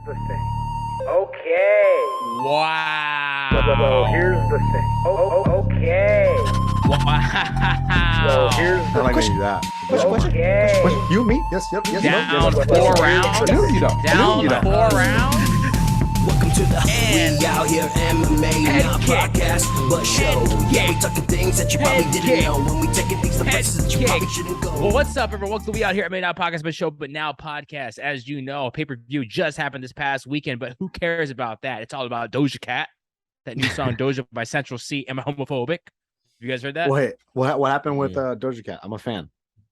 the thing. Okay. Wow. So here's the thing. Okay. Wow. So here's I the like when you thing. do that. Okay. Question. You, me? Yes, yep, yes, Down yes. four I rounds. knew you don't. Down four rounds. Welcome to the And We Out Here MMA, not kick. podcast, but show. Yeah, we talking things that you probably didn't kick. know. When we taking things to Head places that you kick. probably shouldn't go. Well, what's up, everyone? Welcome to We Out Here MMA, not podcast, but show, but now podcast. As you know, pay-per-view just happened this past weekend, but who cares about that? It's all about Doja Cat, that new song Doja by Central C. Am I homophobic? You guys heard that? Wait, what happened with Doja Cat? I'm a fan.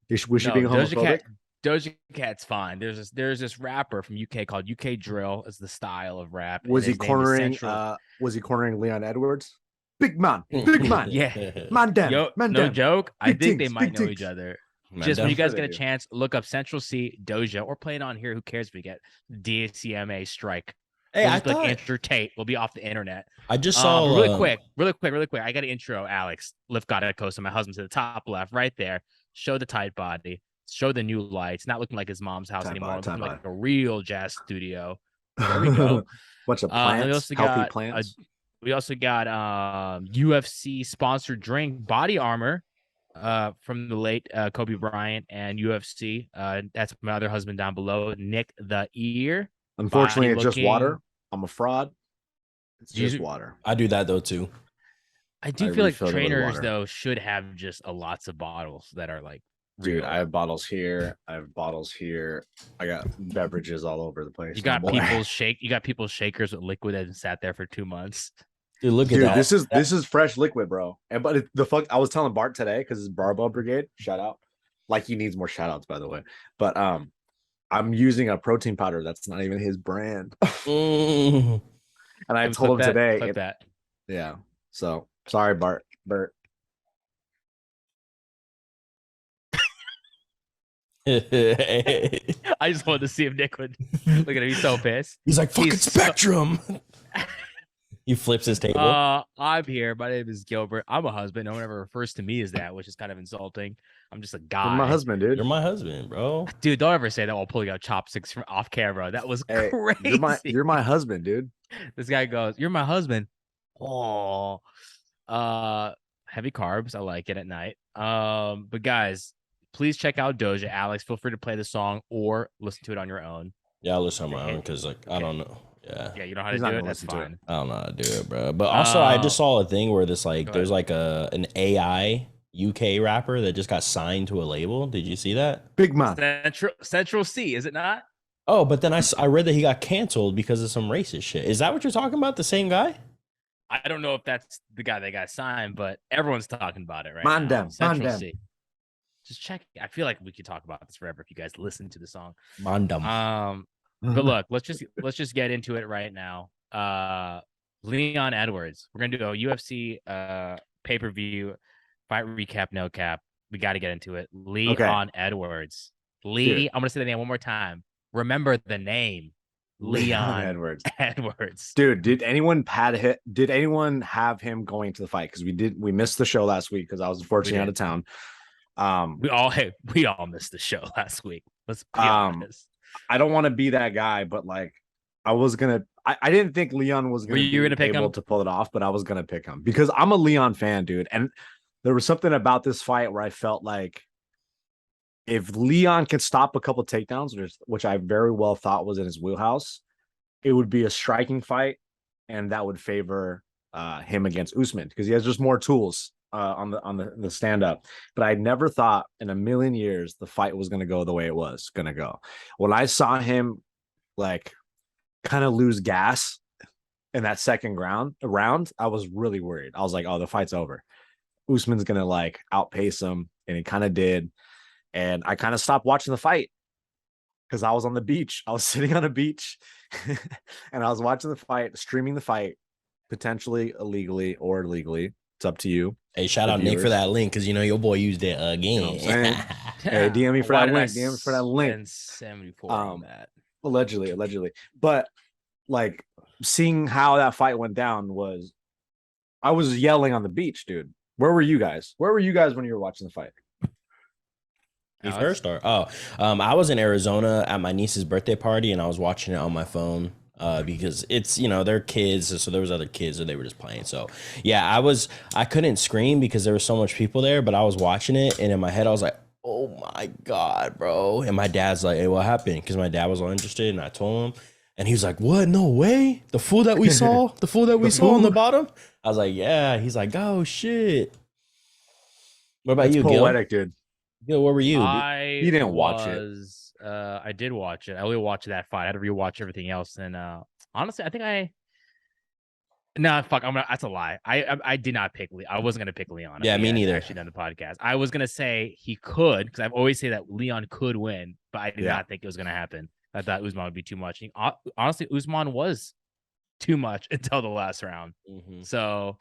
Was she being homophobic? Doja Cat's fine. There's this rapper from UK called UK Drill. Is the style of rap. Was he and his name is cornering? Central. Was he cornering Leon Edwards? Big man, big man. Yeah. Man down, Yo, man no down. joke. I Big think they things, might big know things. each other. Man Just when down. you guys Sure get they a do. chance, look up Central C Doja or play it on here. Who cares if we get DCMA strike? Hey, We'll I just be like thought Andrew Tate. We'll be off the internet. I just saw Really quick. I got to intro Alex. Lift got Acosta, my husband, to the top left, right there. Show the tight body. Show the new lights. Not looking like his mom's house Tight anymore. body, Looking tight like a real jazz studio. There we Bunch go. of And plants, healthy plants. We also got UFC sponsored drink Body Armor from the late Kobe Bryant and UFC. That's my other husband down below, Nick the Ear. Unfortunately, body it's just looking- water. I'm a fraud. It's just You- water. I do that though too. I do I feel like refilled it with trainers water. though should have just lots of bottles that are like Dude, real. I have bottles here. I have bottles here. I got beverages all over the place. You got my boy. people's shakers with liquid that sat there for 2 months. Dude, look Dude, at that. this is fresh liquid, bro. And but the fuck, I was telling Bart today because it's Barbell Brigade. Shout out, like he needs more shout outs, by the way. But I'm using a protein powder that's not even his brand, Mm. and I Clip told him that, today. clip that. Yeah, so sorry, Bart. I just wanted to see if Nick would look at him. He's so pissed. He's like fucking He's so- Spectrum. He flips his table. I'm here. My name is Gilbert. I'm a husband. No one ever refers to me as that, which is kind of insulting. I'm just a guy. You're my husband, dude. You're my husband, bro. Dude, don't ever say that while pulling out chopsticks from off camera. That was Hey, crazy. you're my husband, dude. This guy goes, "You're my husband." Oh, heavy carbs. I like it at night. But guys, please check out Doja. Alex, feel free to play the song or listen to it on your own. Yeah, I'll listen on my own because like I don't know. Yeah. Yeah, you know how to He's do not it. gonna That's listen to it. fine. I don't know how to do it, bro. But also, I just saw a thing where this like Go there's like an AI UK rapper that just got signed to a label. Did you see that? Big man. Central C, is it not? Oh, but then I read that he got canceled because of some racist shit. Is that what you're talking about? The same guy? I don't know if that's the guy that got signed, but everyone's talking about it right Man now. down, man Central down. C. Just check. I feel like we could talk about this forever if you guys listen to the song. Mondum. But look, let's just get into it right now. Leon Edwards. We're gonna do a UFC pay-per-view fight recap, no cap. We got to get into it. Leon Edwards. Dude. I'm gonna say the name one more time. Remember the name. Leon Edwards. Edwards. Dude, did anyone have him going to the fight? Because we missed the show last week because I was unfortunately out of town. We all missed the show last week. Let's be honest. I don't want to be that guy, but like I didn't think Leon was Were you be gonna pick able him? to pull it off, but I was gonna pick him because I'm a Leon fan, dude. And there was something about this fight where I felt like if Leon could stop a couple takedowns, which I very well thought was in his wheelhouse, it would be a striking fight, and that would favor him against Usman because he has just more tools on the stand up. But I never thought in a million years the fight was going to go the way it was going to go. When I saw him like kind of lose gas in that second round, I was really worried. I was like, oh, the fight's over. Usman's going to like outpace him, and he kind of did. And I kind of stopped watching the fight because I was on the beach. I was sitting on a beach and I was watching the fight, streaming the fight, potentially illegally or legally. It's up to you. Hey, shout The out Nick for viewers. that link because you know your boy used it again. You know what I'm saying? Hey, DM me for Why that did I link. DM me for that link. spend 74 on that. Allegedly. But like seeing how that fight went down I was yelling on the beach, dude. Where were you guys? Where were you guys when you were watching the fight? Me Alex? first or I was in Arizona at my niece's birthday party and I was watching it on my phone. because it's, you know, they're kids, so there was other kids or they were just playing. So yeah, I couldn't scream because there was so much people there, but I was watching it and in my head I was like, oh my God, bro. And my dad's like, hey, what happened? Because my dad was all interested and I told him. And he was like, what? No way. The fool that we saw, on the bottom. I was like, yeah. He's like, oh shit. What about you, poetic, dude? Gil, where were you? He didn't watch it. I did watch it. I only watched that fight. I had to rewatch everything else. And honestly, I think fuck. That's a lie. I did not pick Leon. I wasn't gonna pick Leon. Yeah, me neither. Actually, done the podcast. I was gonna say he could because I've always say that Leon could win, but I did not think it was gonna happen. I thought Usman would be too much. Honestly, Usman was too much until the last round. Mm-hmm. So,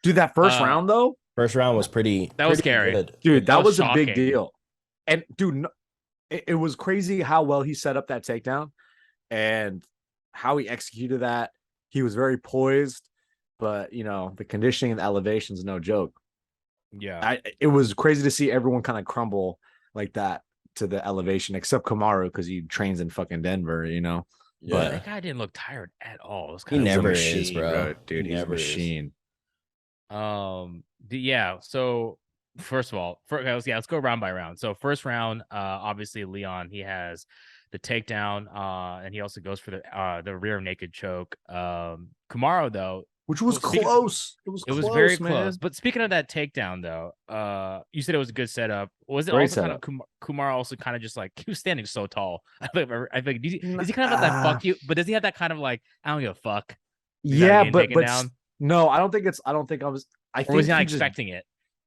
dude, that first round though. First round was pretty. That was scary, good. Dude. That was shocking. a big deal. And dude, it was crazy how well he set up that takedown and how he executed that. He was very poised, but you know the conditioning and the elevation is no joke. Yeah, it was crazy to see everyone kind of crumble like that to the elevation, except Kamaru because he trains in fucking Denver, you know. Yeah. But that guy didn't look tired at all. He never is, bro. Dude, he's a machine. Yeah. So first of all, let's go round by round. So first round, obviously Leon, he has the takedown, and he also goes for the rear naked choke. Kamaru though, which was close. It was very man. close. But speaking of that takedown though, you said it was a good setup. Was it Great also setup. kind of Kamaru also kind of just like he was standing so tall? I think is he kind of that fuck you? But does he have that kind of like I don't give a fuck? Yeah, but no, I think was he not expecting it.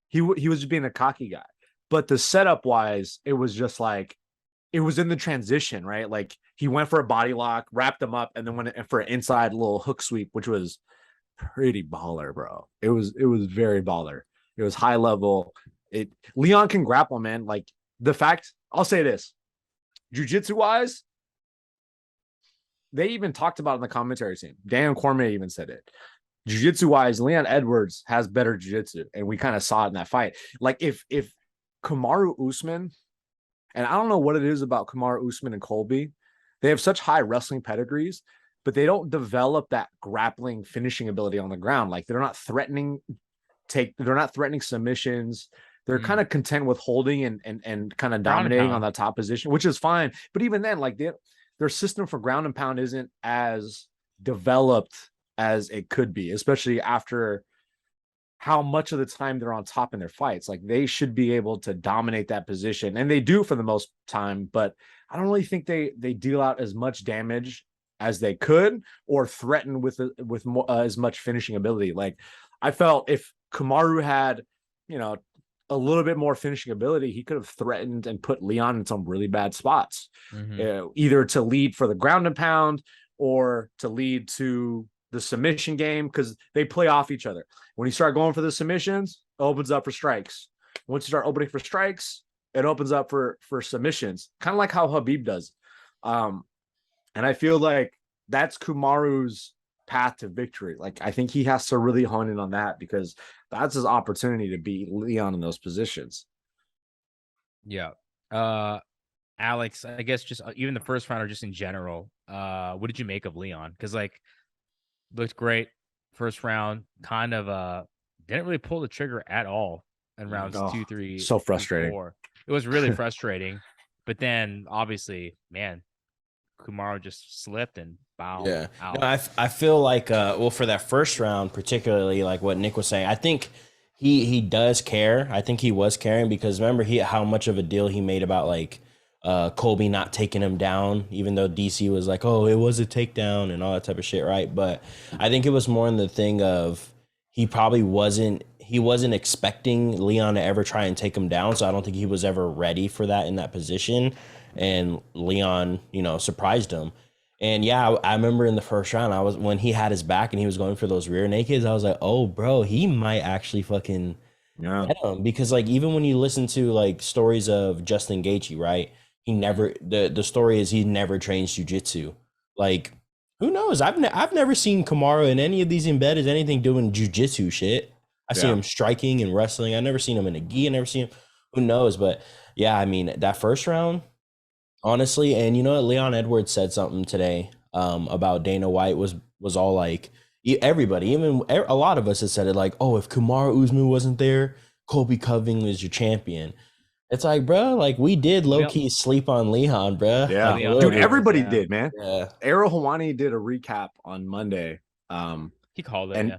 He was just being a cocky guy. But the setup wise, it was just like it was in the transition, right? Like he went for a body lock, wrapped him up, and then went for an inside little hook sweep, which was pretty baller, bro. It was very baller. It was high level. Leon can grapple, man. Like the fact, I'll say this, jiu-jitsu wise, they even talked about it in the commentary team. Dan Cormier even said it. Jiu-jitsu wise, Leon Edwards has better jiu-jitsu, and we kind of saw it in that fight. Like if Kamaru Usman, and I don't know what it is about Kamaru Usman and Colby, they have such high wrestling pedigrees, but they don't develop that grappling finishing ability on the ground. Like they're not threatening submissions. They're kind of content with holding and kind of dominating on that top position, which is fine. But even then, like their system for ground and pound isn't as developed as it could be, especially after how much of the time they're on top in their fights. Like they should be able to dominate that position, and they do for the most time, but I don't really think they deal out as much damage as they could or threaten with more, as much finishing ability. Like I felt if Kamaru had, you know, a little bit more finishing ability, he could have threatened and put Leon in some really bad spots, either to lead for the ground and pound or to lead to the submission game, because they play off each other. When you start going for the submissions, it opens up for strikes. Once you start opening for strikes, it opens up for submissions, kind of like how Habib does. And I feel like that's Kamaru's path to victory. Like I think he has to really hone in on that, because that's his opportunity to beat Leon in those positions. Yeah. Alex, I guess just even the first round or just in general, what did you make of Leon? Because like looked great first round, kind of didn't really pull the trigger at all in rounds 2, 3. So frustrating. 4. It was really frustrating. But then obviously, man, Kamaru just slipped and bowed. Yeah. Out. No, I feel like well, for that first round, particularly like what Nick was saying, I think he does care. I think he was caring, because remember how much of a deal he made about like Colby not taking him down, even though DC was like, oh, it was a takedown and all that type of shit, right? But I think it was more in the thing of he probably wasn't expecting Leon to ever try and take him down, so I don't think he was ever ready for that in that position. And Leon, surprised him. And yeah, I remember in the first round, when he had his back and he was going for those rear nakeds, I was like, oh, bro, he might actually fucking get him. Because like even when you listen to like stories of Justin Gaethje, right? He never the story is he never trains jiu-jitsu. Like, who knows? I've never seen Kamaru in any of these embedded anything doing jiu-jitsu shit. I see him striking and wrestling. I never seen him in a gi. I never seen him. Who knows? But yeah, I mean that first round, honestly, and you know what? Leon Edwards said something today about Dana White was all like, everybody, even a lot of us had said it like, oh, if Kamaru Usman wasn't there, Colby Covington is your champion. It's like, bro, like we did low key sleep on Leon, bro. Yeah, like, dude, bit. everybody did, man. Yeah, Errol Hawani did a recap on Monday. He called it. And Yeah.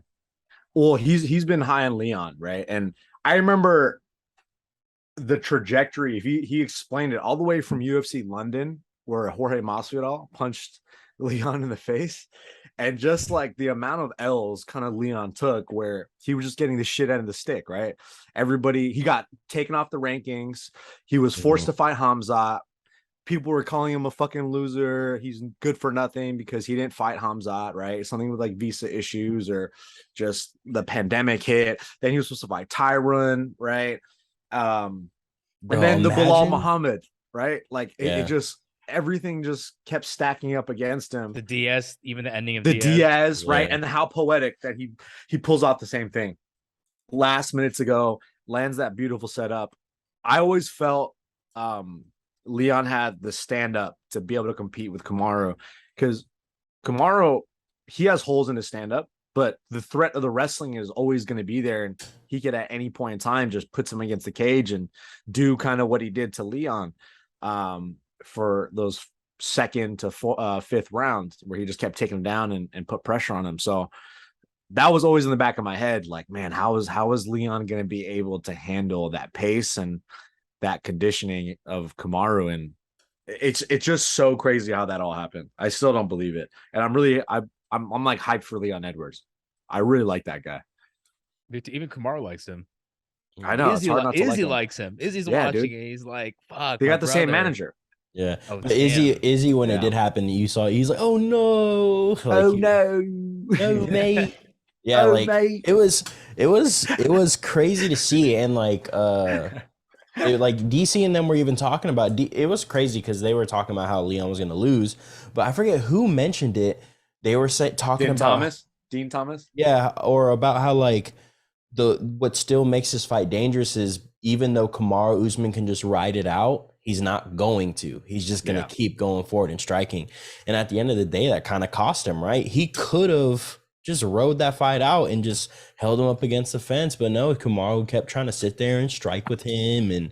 well, he's been high on Leon, right? And I remember the trajectory. If he explained it all the way from UFC London, where Jorge Masvidal punched Leon in the face, and just like the amount of L's kind of Leon took, where he was just getting the shit out of the stick, right? Everybody, he got taken off the rankings. He was forced to fight Hamzat. People were calling him a fucking loser. He's good for nothing because he didn't fight Hamzat, right? Something with like visa issues or just the pandemic hit. Then he was supposed to fight Tyron, right? And then the Bilal Muhammad, right? Like it just, everything just kept stacking up against him. The Diaz, even the ending of the Diaz, right? Yeah. And how poetic that he pulls off the same thing. Last minutes ago, lands that beautiful setup. I always felt Leon had the stand up to be able to compete with Kamaru, because Kamaru, he has holes in his stand up, but the threat of the wrestling is always going to be there, and he could at any point in time just puts him against the cage and do kind of what he did to Leon for those second to fifth rounds, where he just kept taking him down and put pressure on him. So that was always in the back of my head, like, man, how is Leon going to be able to handle that pace and that conditioning of Kamaru? And it's just so crazy how that all happened. I still don't believe it, and I'm like hyped for Leon Edwards. I really like that guy. Even Kamaru likes him. I know. Izzy likes him. Izzy's watching dude. it. He's like, fuck. They got the same manager. Yeah. Oh, but Izzy, when it did happen, you saw, he's like, oh no. Like, Oh no. Oh mate. Yeah, Oh, like mate. it was crazy to see. And like like DC and them were even talking about it was crazy because they were talking about how Leon was gonna lose, but I forget who mentioned it. They were talking about Dean Thomas. Yeah, or about how like what still makes this fight dangerous is even though Kamaru Usman can just ride it out, he's not going to. He's just going to keep going forward and striking. And at the end of the day, that kind of cost him, right? He could have just rode that fight out and just held him up against the fence. But no, Kamaru kept trying to sit there and strike with him. And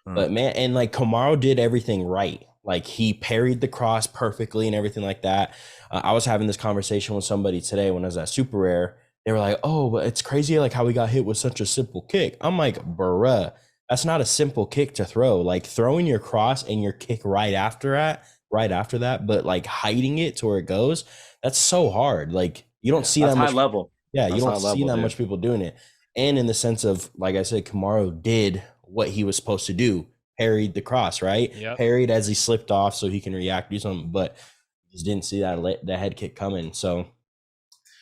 but man, and like Kamaru did everything right. Like he parried the cross perfectly and everything like that. I was having this conversation with somebody today when I was at Super Rare. They were like, oh, but it's crazy like how we got hit with such a simple kick. I'm like, bruh, that's not a simple kick to throw. Like throwing your cross and your kick right after that, but like hiding it to where it goes, that's so hard. Like you don't see that much high level. Yeah, That's you don't high see level, that dude. much people doing it. And in the sense of, like I said, Kamaru did what he was supposed to do, parried the cross, right? Yep. Parried as he slipped off so he can react, do something, but just didn't see that head kick coming. So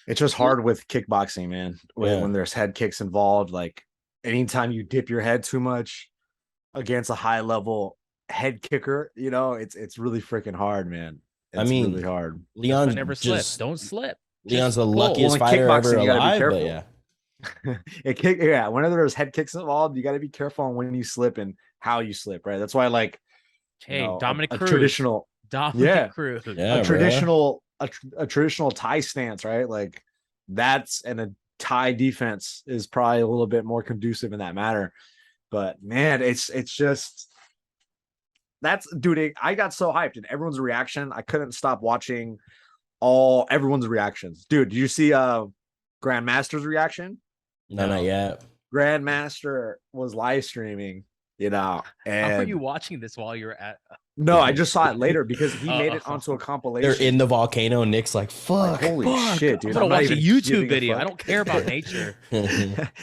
It's just hard with kickboxing, man. When there's head kicks involved, like anytime you dip your head too much against a high level head kicker, you know, it's really freaking hard, man. It's really hard. Leon never slip. Don't slip. Leon's the Just luckiest Well, in fighter ever kickboxing, you gotta be alive, careful. but yeah. Whenever there's head kicks involved, you got to be careful on when you slip and how you slip, right? That's why, like, Hey, you know, Dominic a Cruz. traditional, Dominic Cruz. Yeah, a bro. traditional tie stance, right? Like that's, and a tie defense is probably a little bit more conducive in that matter. But man, it's just that's, dude. I got so hyped, and everyone's reaction, I couldn't stop watching everyone's reactions. Dude, did you see Grandmaster's reaction? No, not yet. Grandmaster was live streaming, you know. And How are you watching this while you're at? no, I just saw it later because he made it onto a compilation. They're in the volcano. Nick's like, fuck. Holy shit, dude. I'm gonna not watch a even YouTube giving video. I fuck. don't care about nature.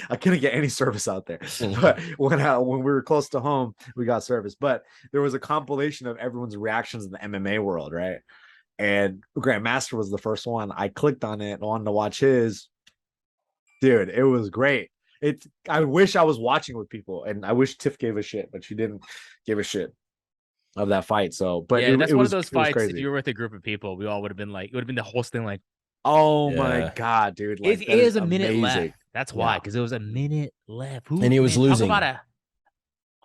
I couldn't get any service out there. But when we were close to home, we got service. But there was a compilation of everyone's reactions in the MMA world, right? And Grandmaster was the first one. I clicked on it and wanted to watch his. Dude, it was great. I wish I was watching with people, and I wish Tiff gave a shit, but she didn't give a shit of that fight. So, but yeah, that's one was, of those it was fights. If crazy. you were with a group of people, we all would have been like, it would have been the whole thing like, Oh Yeah. my god, dude! Like, it that is a minute amazing. left. That's why, because it was a minute left. And he was losing.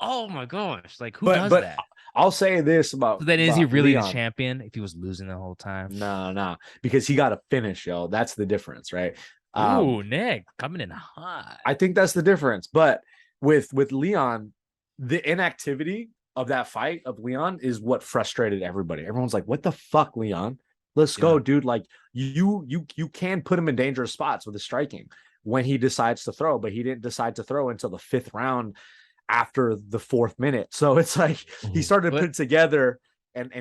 Oh my gosh! Like who But- does but that? I'll say this about. So then, is he about really Leon. the champion if he was losing the whole time? No, because he got a finish, yo. That's the difference, right? Ooh, Nick coming in hot. I think that's the difference. But with Leon, the inactivity of that fight of Leon is what frustrated everybody. Everyone's like, "What the fuck, Leon? Let's go, dude! Like you can put him in dangerous spots with his striking when he decides to throw, but he didn't decide to throw until the 5th round after the 4th minute. So it's like he started to put it together, and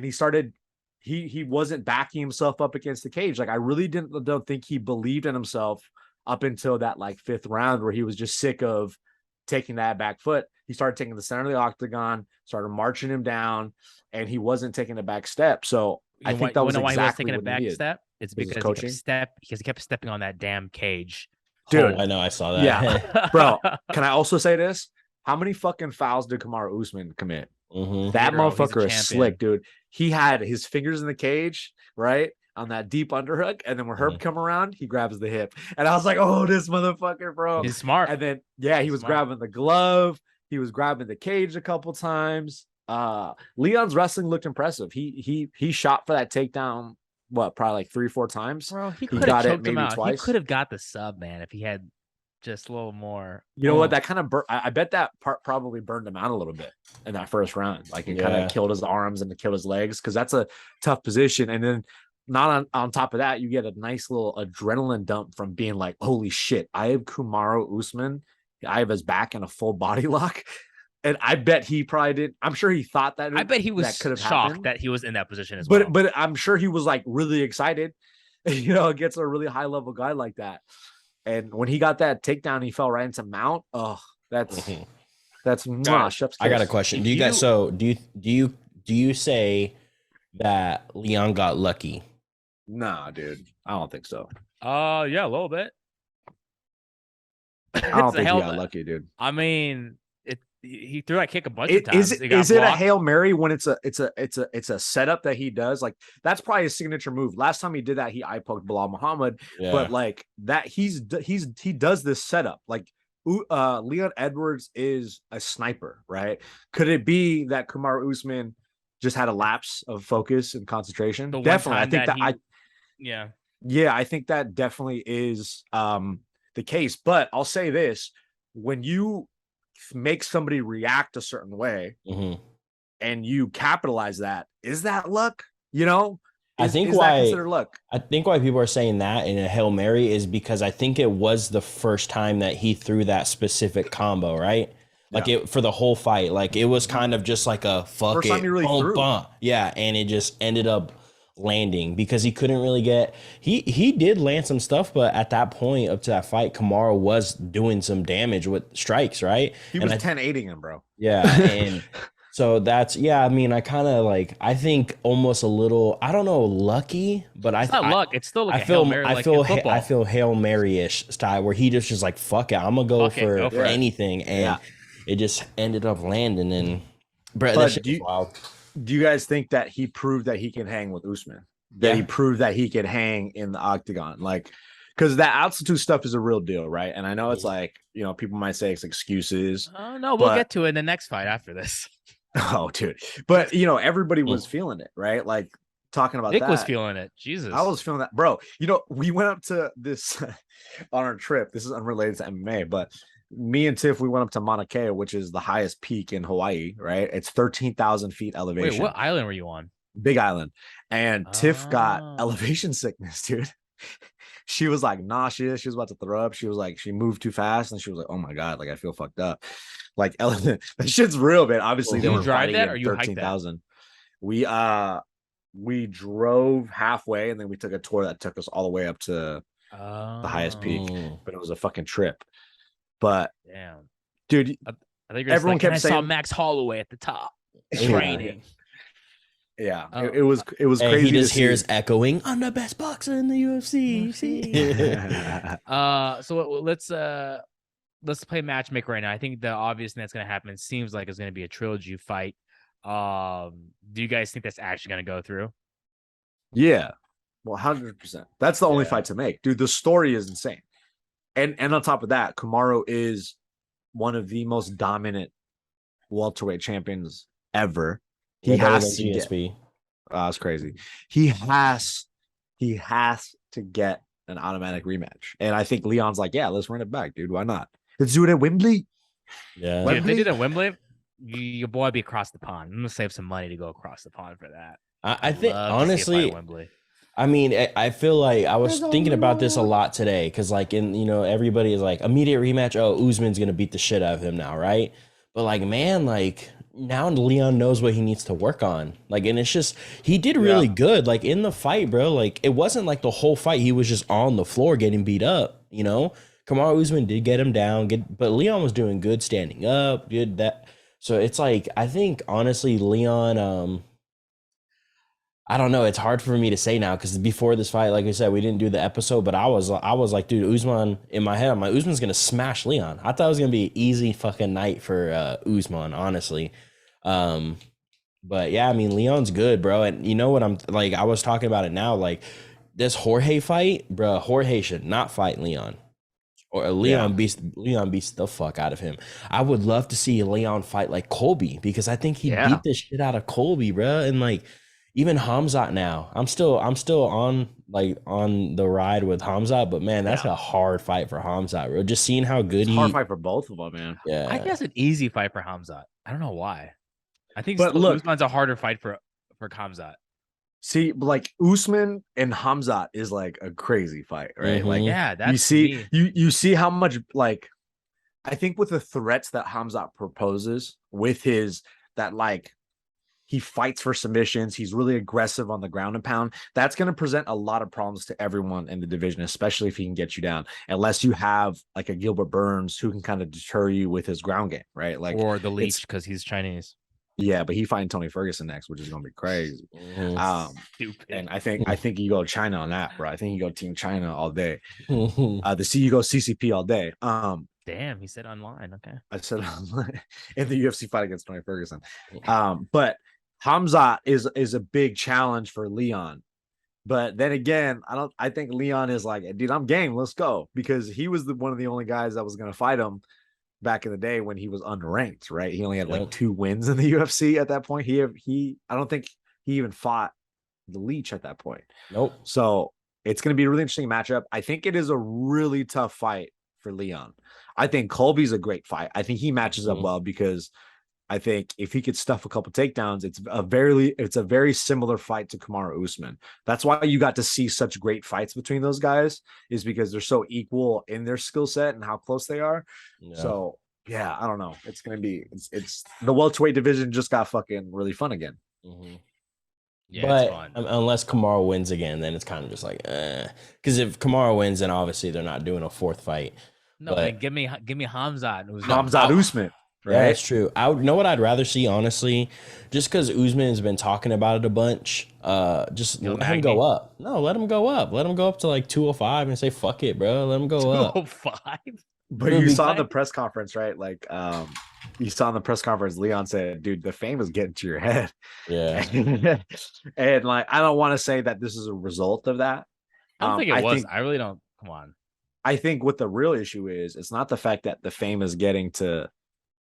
he wasn't backing himself up against the cage. Like I really don't think he believed in himself up until that like 5th round where he was just sick of taking that back foot. He started taking the center of the octagon, started marching him down, and he wasn't taking a back step. So I think that was exactly why he was taking what a back needed. step. It's because he kept stepping on that damn cage. Dude, I know, I saw that. Yeah, bro. Can I also say this? How many fucking fouls did Kamaru Usman commit? That motherfucker is slick, dude. He had his fingers in the cage, right? On that deep underhook. And then when Herb come around, he grabs the hip. And I was like, oh, this motherfucker, bro. He's smart. And then, yeah, he was grabbing the glove. He was grabbing the cage a couple times. Leon's wrestling looked impressive. He shot for that takedown, probably like 3 or 4 times. Bro, he could have choked him out. Twice. He could have got the sub, man, if he had just a little more. You know what? That kind of I bet that part probably burned him out a little bit in that first round. Like it kind of killed his arms and killed his legs because that's a tough position. And then not on top of that, you get a nice little adrenaline dump from being like, holy shit, I have Kamaru Usman. I have his back in a full body lock. And I bet he probably did. I'm sure he thought that. I bet he was shocked happened. That he was in that position as well. But I'm sure he was like really excited, against a really high level guy like that. And when he got that takedown, he fell right into mount. Oh, that's I got a question. Do you guys? So do you say that Leon got lucky? Nah, dude. I don't think so. Yeah, a little bit. I don't think he got lucky, dude. I mean, he threw that kick a bunch of times. Is it a Hail Mary when it's a setup that he does? Like that's probably his signature move. Last time he did that, he eye poked Bilal Muhammad, but like that he does this setup. Like Leon Edwards is a sniper, right? Could it be that Kamaru Usman just had a lapse of focus and concentration? Definitely. I think I think that definitely is the case. But I'll say this: when you make somebody react a certain way and you capitalize that, is that luck? I think why people are saying that in a Hail Mary is because I think it was the first time that he threw that specific combo, right? Like it for the whole fight. Like it was kind of just like a fuck first it. Time he really threw. Yeah, and it just ended up landing because he couldn't really get he did land some stuff, but at that point up to that fight, Kamaru was doing some damage with strikes, right? He was 10-8ing him, bro. Yeah, and so that's I mean, I kind of like I think almost a little I don't know lucky, but it's not luck. It's still like I feel Hail Mary-ish style where he just like fuck it, I'm gonna go for anything, and it just ended up landing. And Brett, that shit was wild. Do you guys think that he proved that he can hang with Usman? That he proved that he could hang in the octagon? Like, because that altitude stuff is a real deal, right? And I know it's like, people might say it's excuses. Oh, no, we'll get to it in the next fight after this. Oh, dude. But, everybody was feeling it, right? Like, talking about Nick that. was feeling it. Jesus. I was feeling that. Bro, we went up to this on our trip. This is unrelated to MMA, but me and Tiff, we went up to Mauna Kea, which is the highest peak in Hawaii, right? It's 13,000 feet elevation. Wait, what island were you on? Big Island. And Tiff got elevation sickness, dude. She was like nauseous. She was about to throw up. She was like, she moved too fast. And she was like, oh my God, like I feel fucked up. Like that shit's real, man. Obviously, they were drive that or you 13,000. We drove halfway and then we took a tour that took us all the way up to the highest peak. But it was a fucking trip. But damn, dude, I think everyone kept saying I saw Max Holloway at the top training. Yeah, it was crazy. And he just hears echoing, "I'm the best boxer in the UFC." So let's play matchmaker right now. I think the obvious thing that's going to happen seems like it's going to be a trilogy fight. Do you guys think that's actually going to go through? Yeah, well, 100%. That's the only fight to make, dude. The story is insane. And on top of that, Kamaru is one of the most dominant welterweight champions ever. He Way better has than to get. GSP. That's crazy. He has to get an automatic rematch, and I think Leon's like, yeah, let's run it back, dude. Why not? Let's do it at Wembley. Yeah. Dude, if they Wembley? did it at Wembley, your boy be across the pond. I'm gonna save some money to go across the pond for that. I think Love to see a fight at honestly, Wembley. I mean, I feel like I was thinking about this a lot today because, like, everybody is like immediate rematch. Oh, Usman's gonna beat the shit out of him now, right? But like, man, like now Leon knows what he needs to work on. Like, and it's just he did really good. Like in the fight, bro. Like it wasn't like the whole fight he was just on the floor getting beat up. Kamaru Usman did get him down, but Leon was doing good standing up, good that. So it's like I think honestly, Leon. I don't know. It's hard for me to say now because before this fight, like I said, we didn't do the episode, but I was like, dude, Usman in my head. I'm like, Usman's gonna smash Leon. I thought it was gonna be an easy fucking night for Usman, honestly. But yeah, I mean, Leon's good, bro. And you know what I'm like? I was talking about it now. Like this Jorge fight, bro. Jorge should not fight Leon. Or Leon beats the fuck out of him. I would love to see Leon fight like Colby because I think he beat the shit out of Colby, bro. And like. Even Hamzat now. I'm still on the ride with Hamzat, but man, that's a hard fight for Hamzat, bro. Just seeing how good Hard fight for both of them, man. Yeah. I think that's an easy fight for Hamzat. I don't know why. I think But look, Usman's a harder fight for Hamzat. See, like Usman and Hamzat is like a crazy fight, right? Mhm. Like Yeah, that's you see how much like I think with the threats that Hamzat proposes with his that like he fights for submissions. He's really aggressive on the ground and pound. That's going to present a lot of problems to everyone in the division, especially if he can get you down. Unless you have like a Gilbert Burns who can kind of deter you with his ground game, right? Like or the Leech because he's Chinese. Yeah, but he fighting Tony Ferguson next, which is going to be crazy. Stupid. And I think you go China on that, bro. I think you go Team China all day. You go CCP all day. Damn, he said online. Okay, I said in the UFC fight against Tony Ferguson. But Hamzat is a big challenge for Leon. But then again, I think Leon is like, dude, I'm game. Let's go. Because he was one of the only guys that was going to fight him back in the day when he was unranked, right? He only had like 2 wins in the UFC at that point. I don't think he even fought the Leech at that point. Nope. So it's going to be a really interesting matchup. I think it is a really tough fight for Leon. I think Colby's a great fight. I think he matches up well because I think if he could stuff a couple takedowns, it's a very similar fight to Kamaru Usman. That's why you got to see such great fights between those guys, is because they're so equal in their skill set and how close they are. Yeah. So yeah, I don't know. It's gonna be it's the welterweight division just got fucking really fun again. Yeah, but it's fun. Unless Kamaru wins again, then it's kind of just like because if Kamaru wins, then obviously they're not doing a 4th fight. No, man, give me Hamzat. Hamzat Usman. Right? Yeah, that's true. Know what I'd rather see, honestly, just because Usman's been talking about it a bunch. Just let him go up. No, let him go up. Let him go up to like 205 and say, fuck it, bro. Let him go up. 205? But you saw in the press conference, right? Like, you saw in the press conference, Leon said, dude, the fame is getting to your head. Yeah. And like, I don't want to say that this is a result of that. I don't think it was. I really don't. Come on. I think what the real issue is, it's not the fact that the fame is getting to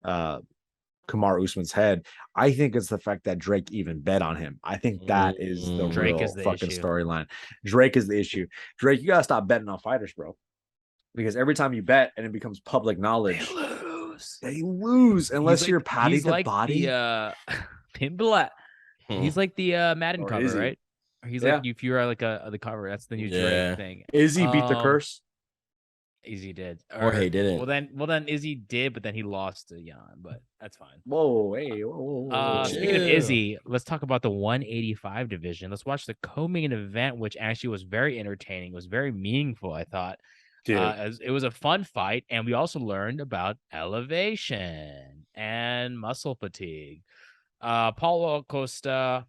Kamaru Usman's head. I think it's the fact that Drake even bet on him. I think that is the real fucking storyline. Drake is the issue. Drake, you gotta stop betting on fighters, bro. Because every time you bet and it becomes public knowledge, they lose unless you're patting the body. Pinball. He's like the Madden cover, right? Or he's like if you're like the cover, that's the new Drake thing. Izzy beat the curse. Izzy did. Or he didn't. Well then Izzy did, but then he lost to Jan, but that's fine. Whoa. Speaking of Izzy, let's talk about the 185 division. Let's watch the co-main event, which actually was very entertaining. It was very meaningful, I thought. It was a fun fight, and we also learned about elevation and muscle fatigue. Paulo Costa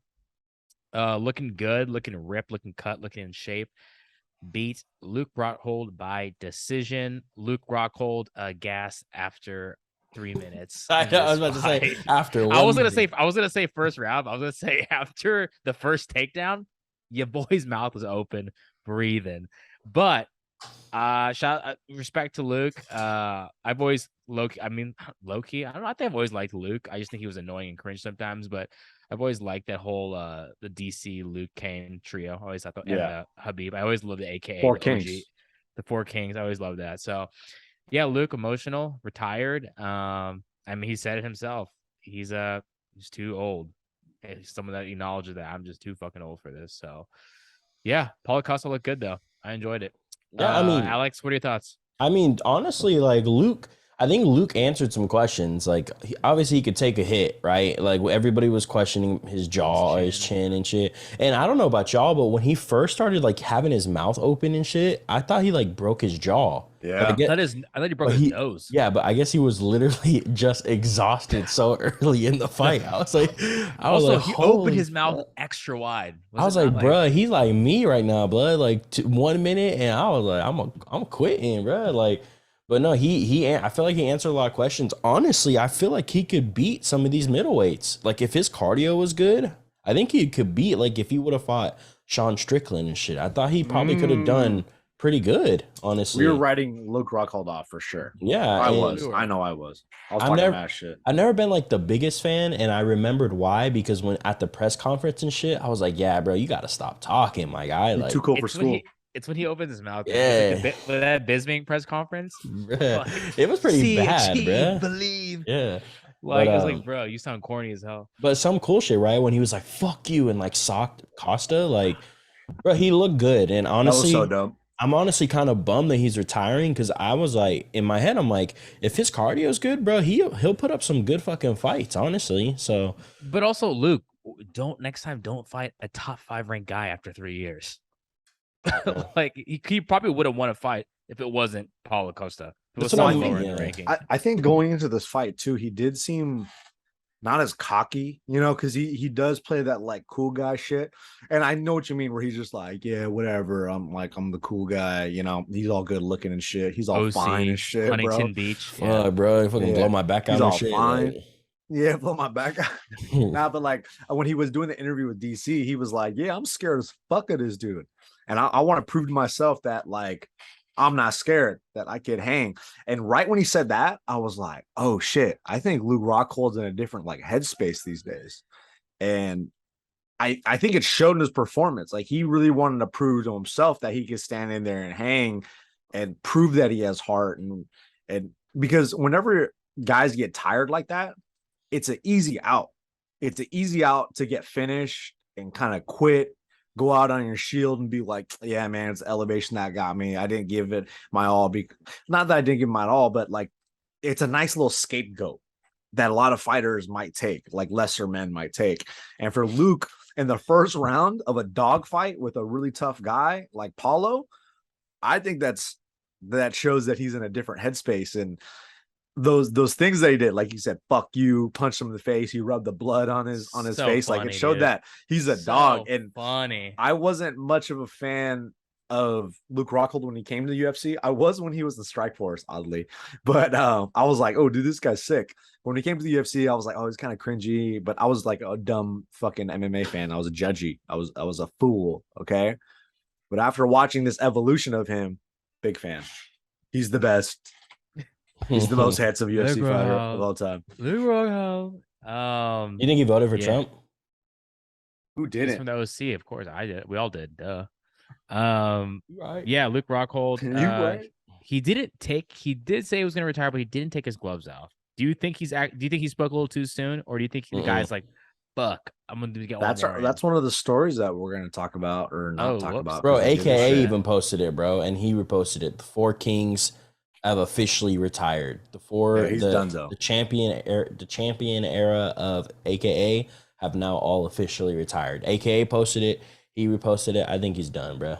looking good, looking ripped, looking cut, looking in shape. Beat Luke Rockhold by decision. Luke Rockhold gas after 3 minutes. I was about to say after. I was gonna say first round. I was gonna say after the first takedown, your boy's mouth was open, breathing. But Respect to Luke. I've always low key, I don't know. I think I've always liked Luke. I just think he was annoying and cringe sometimes, but I've always liked that whole the DC Luke Kane trio. I always thought and Habib. I always loved the AKA Four the OG, Kings. the Four Kings. I always loved that. So yeah, Luke emotional, retired. He said it himself. He's too old. Some of that acknowledges that I'm just too fucking old for this. So yeah, Paulo Costa looked good though. I enjoyed it. Yeah, Alex, what are your thoughts? Honestly, like Luke, I think Luke answered some questions. Like, obviously, he could take a hit, right? Like, everybody was questioning his jaw, his chin, and shit. And I don't know about y'all, but when he first started like having his mouth open and shit, I thought he like broke his jaw. Yeah, I thought he broke his nose. Yeah, but I guess he was literally just exhausted so early in the fight. I was like, he holy opened his mouth fuck. extra wide. I was like, bruh, he's like me right now, blood. Like 1 minute, and I was like, I'm quitting, bruh. Like, but no, I feel like he answered a lot of questions. Honestly, I feel like he could beat some of these middleweights. Like, if his cardio was good, I think he could beat. Like, if he would have fought Sean Strickland and shit, I thought he probably could have done pretty good. Honestly, we were writing Luke Rockhold off for sure. Yeah, I was. I know I was. I was talking mad shit. I've never been like the biggest fan, and I remembered why, because when at the press conference and shit, I was like, yeah, bro, you got to stop talking, my guy. You're like, too cool for school. It's when he opens his mouth. Yeah. Like that Bisbing press conference. It was pretty bad, bro. Believe. Yeah. Like, I was like, bro, you sound corny as hell. But some cool shit, right? When he was like, fuck you, and like socked Costa, like, bro, he looked good. And honestly, that was so dope. I'm honestly kind of bummed that he's retiring, because I was like, in my head, I'm like, if his cardio is good, bro, he'll put up some good fucking fights, honestly. So, but also, Luke, next time don't fight a top 5 ranked guy after 3 years. Like, he probably would have won a fight if it wasn't Paulo Costa. It was That's what lower I in mean, the ranking. I think going into this fight too, he did seem not as cocky, because he does play that like cool guy shit. And I know what you mean, where he's just like, yeah, whatever. I'm the cool guy, he's all good looking and shit. He's all OC, fine and shit, Huntington bro. Beach. Yeah, bro, he fucking blow my back out He's and all shit. fine. Like, Yeah, blow my back out. Nah, but like when he was doing the interview with DC, he was like, yeah, I'm scared as fuck of this dude. And I want to prove to myself that like I'm not scared, that I could hang. And right when he said that, I was like, oh shit, I think Luke Rockhold's in a different like headspace these days. And I think it showed in his performance. Like, he really wanted to prove to himself that he could stand in there and hang and prove that he has heart. And because whenever guys get tired like that, it's an easy out. It's an easy out to get finished and kind of quit. Go out on your shield and be like, yeah, man, it's elevation that got me. I didn't give it my all. Not that I didn't give my all, but like, it's a nice little scapegoat that a lot of fighters might take, like lesser men might take. And for Luke, in the first round of a dogfight with a really tough guy like Paulo, I think that shows that he's in a different headspace. And those things that he did, like you said, fuck you, punched him in the face, he rubbed the blood on his So face, funny, like it showed dude. that he's a So dog. And funny. I wasn't much of a fan of Luke Rockhold when he came to the UFC. I was when he was in Strikeforce, oddly, but I was like, oh, dude, this guy's sick. When he came to the UFC, I was like, oh, he's kind of cringy, but I was like a dumb fucking MMA fan. I was a judgy. I was a fool. Okay, but after watching this evolution of him, big fan. He's the best. He's the most handsome UFC fighter of all time. Luke Rockhold. you think he voted for Trump? Who He's didn't? from the OC, of course. I did. We all did. Duh. Right. Yeah, Luke Rockhold. You right. He did say he was going to retire, but he didn't take his gloves off. Do you think he spoke a little too soon, or do you think the guy's like, fuck, I'm going to get one more in? That's one of the stories that we're going to talk about or not talk about. Bro, AKA even posted it, bro, and he reposted it. The 4 Kings have officially retired. He's done though. The champion era of AKA have now all officially retired. AKA posted it. He reposted it. I think he's done, bro.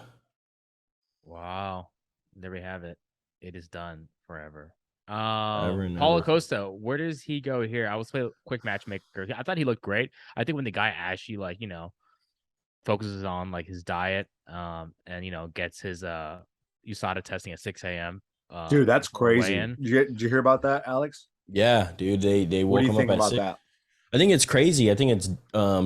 Wow. There we have it. It is done forever. Forever and Paulo ever. Costa, where does he go here? I will play a quick matchmaker. I thought he looked great. I think when the guy actually focuses on like his diet, and gets his USADA testing at 6 a.m. Dude, that's before crazy. weigh-in. Did you hear about that, Alex? Yeah, dude, they What woke do you him think up at about 6. that? I think it's crazy. I think it's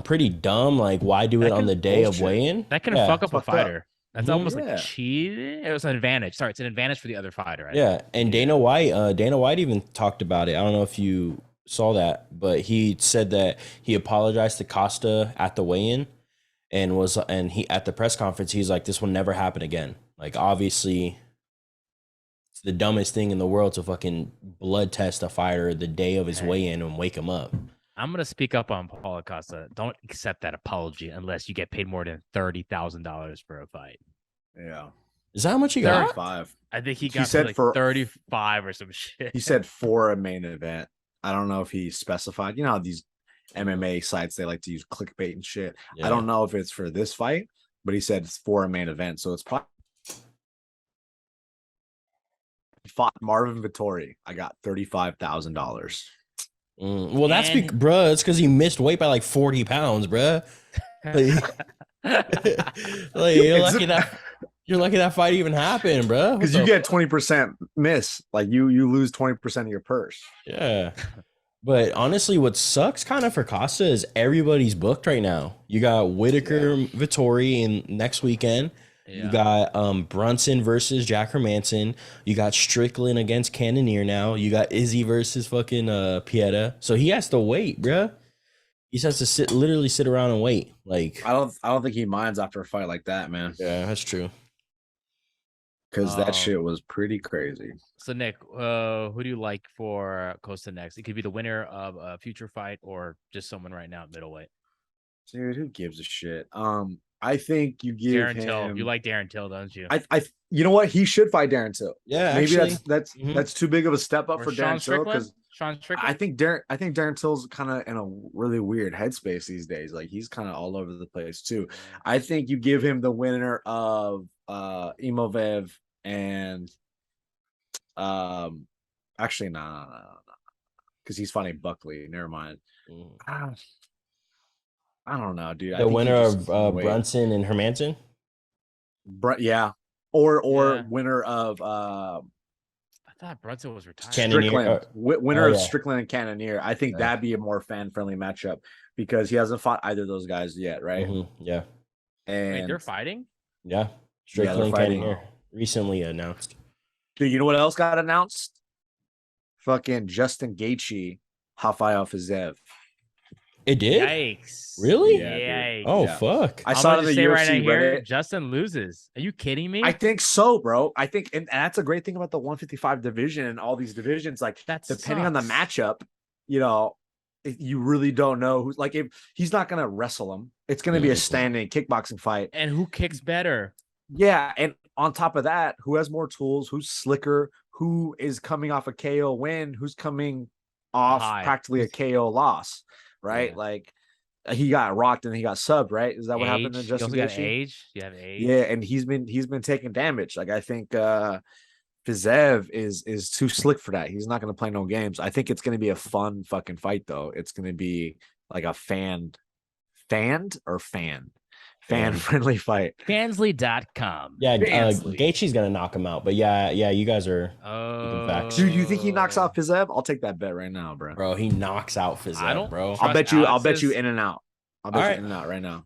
pretty dumb. Like, why do it on the day of bullshit. weigh-in? That can Yeah. fuck up a Fucked up. fighter. That's Mhm. almost Yeah. like cheating. It was an advantage. Sorry, it's an advantage for the other fighter. Right? Yeah, and Dana White even talked about it. I don't know if you saw that, but he said that he apologized to Costa at the weigh-in and he at the press conference he's like, this will never happen again. Like, obviously it's the dumbest thing in the world to fucking blood test a fighter the day of his weigh-in and wake him up. I'm gonna speak up on Paul Acosta. Don't accept that apology unless you get paid more than $30,000 for a fight. Yeah. Is that how much he got? 35. I think he He got said like for- 35 or some shit. He said for a main event. I don't know if he specified. You know how these MMA sites, they like to use clickbait and shit. Yeah. I don't know if it's for this fight, but he said it's for a main event. So it's probably fought Marvin Vittori. I got $35,000. Well, that's And- bruh. It's because he missed weight by like 40 pounds, bruh. Like, you're lucky that fight even happened, bruh. Because you get 20% miss. Like you lose 20% of your purse. Yeah. But honestly, what sucks kind of for Costa is everybody's booked right now. You got Whitaker, Vittori in next weekend. Yeah. You got Brunson versus Jack Hermanson. You got Strickland against Cannonier now. You got Izzy versus fucking Pieta. So he has to wait, bruh. He just has to literally sit around and wait. Like, I don't think he minds after a fight like that, man. yeah, that's true. Because Oh. that shit was pretty crazy. So Nick, who do you like for Costa next? It could be the winner of a future fight or just someone right now at middleweight. Dude, who gives a shit? I think you give Darren him. Till. You like Darren Till, don't you? You know what? He should fight Darren Till. Yeah, Maybe actually. that's Mhm. that's too big of a step up Or for Sean Darren Till Strickland? because Sean Strickland? I think Darren Till's kind of in a really weird headspace these days. Like he's kind of all over the place too. I think you give him the winner of Imovev and actually no, because he's fighting Buckley. Never mind. Mhm. I don't know, dude. I The think he winner just of wait. Brunson and Hermanson? Yeah, or Yeah. winner of I thought Brunson was retired. Cannonier. Strickland, winner oh, of yeah. Strickland and Cannonier. I think Yeah. that'd be a more fan-friendly matchup because he hasn't fought either of those guys yet, right? Mhm. Yeah. And Wait, they're fighting? Yeah. they're Strickland and fighting. Cannonier recently announced. dude, you know what else got announced? Fucking Justin Gaethje, Rafael Fiziev. It did? Yikes. Really? Yeah, dude. Yikes. Oh, Yeah. fuck. I I'm saw it gonna in the just say UFC right now here, Reddit. Justin loses. Are you kidding me? I think so, bro. I think, and that's a great thing about the 155 division and all these divisions. Like, That depending on the sucks. matchup, you really don't know who's like. If he's not gonna wrestle him, it's gonna be a Mhm. standing kickboxing fight. And who kicks better? Yeah, and on top of that, who has more tools? Who's slicker? Who is coming off a KO win? Who's coming off High. practically a KO loss? Right, Yeah. like he got rocked and he got subbed. Right, is that what happened to Age? You Justin also got Gaethje? age. You have age. Yeah, and he's been taking damage. Like I think Fiziev is too slick for that. He's not going to play no games. I think it's going to be a fun fucking fight though. It's going to be like a fan friendly fight. Fansly.com. Yeah, Barnsley. Gaethje's gonna knock him out. But yeah, you guys are facts. Dude, you think he knocks out Fiziev? I'll take that bet right now, bro. bro. He knocks out Fiziev, I don't bro. trust I'll bet you Alex's- in and out. I'll bet All you right. in and out right now.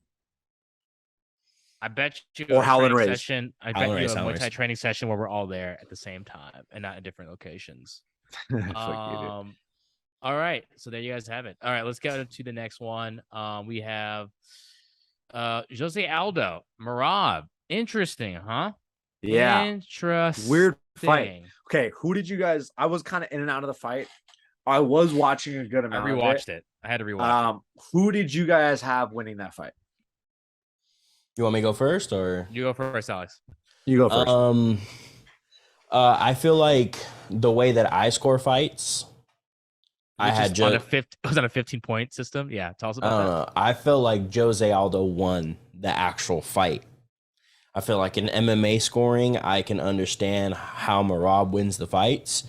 I bet you Or a Howlin' training Race. session. I bet Howlin' you Race, a Howlin' Race. multi-training session where we're all there at the same time and not in different locations. Fuck you, dude. All right, so there you guys have it. All right, let's go to the next one. We have Jose Aldo, Merab. Interesting, huh? Yeah, Interesting. weird fight. Okay, who did you guys? I was kind of in and out of the fight. I was watching a good I amount. rewatched it. I had to rewatch. Who did you guys have winning that fight? You want me to go first or? You go first, Alex. You go first. I feel like the way that I score fights, I Which had is on Joe. it was on a 15-point system. Yeah, tell us I about don't that. know. I feel like Jose Aldo won the actual fight. I feel like in MMA scoring, I can understand how Merab wins the fights,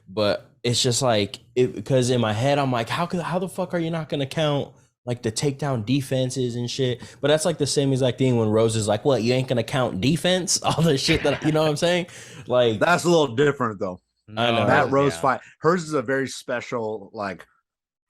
but it's just like because in my head I'm like, how the fuck are you not gonna count like the takedown defenses and shit? But that's like the same exact thing when Rose is like, what, you ain't gonna count defense? All the shit that you know what I'm saying? Like That's a little different though. I know. That Rose yeah. fight, hers is a very special. Like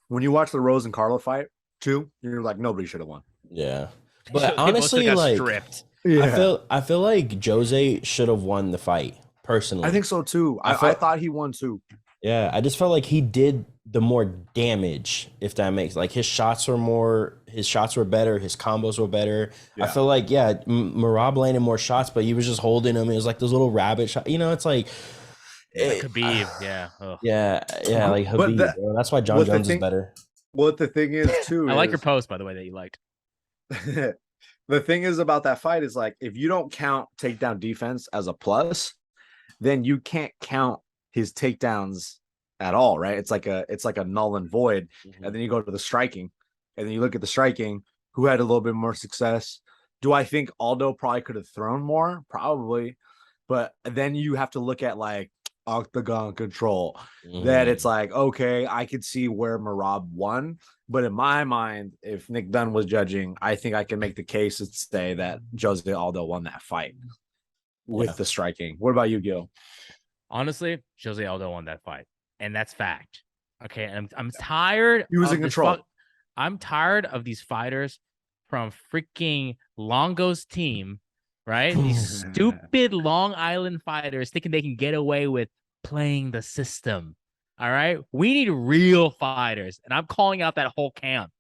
when you watch the Rose and Carla fight too, you're like nobody should have won. yeah. They But both honestly, got like stripped. I feel like Jose should have won the fight personally. I think so too. I thought he won too. Yeah, I just felt like he did the more damage, if that makes like his shots were better, his combos were better. Yeah. I feel like Merab landed more shots, but he was just holding them. It was like those little rabbit shots. You know, it's like Khabib, yeah. Ugh. yeah, like Khabib. Bro. That's why John Jones is better. What the thing is too. I like your post, by the way, that you liked. The thing is about that fight is like if you don't count takedown defense as a plus, then you can't count his takedowns at all, right? It's like a null and void. Mm-hmm. And then you go to the striking, and then you look at the striking, who had a little bit more success. Do I think Aldo probably could have thrown more? Probably. But then you have to look at like octagon control. That it's like, okay, I could see where Merab won. But in my mind, if Nick Dunn was judging, I think I can make the case and say that Jose Aldo won that fight with the striking. What about you, Gil? Honestly, Jose Aldo won that fight, and that's fact. Okay, and I'm tired. He was in control. I'm tired of these fighters from freaking Longo's team, right? These stupid Long Island fighters thinking they can get away with playing the system. All right, we need real fighters, and I'm calling out that whole camp.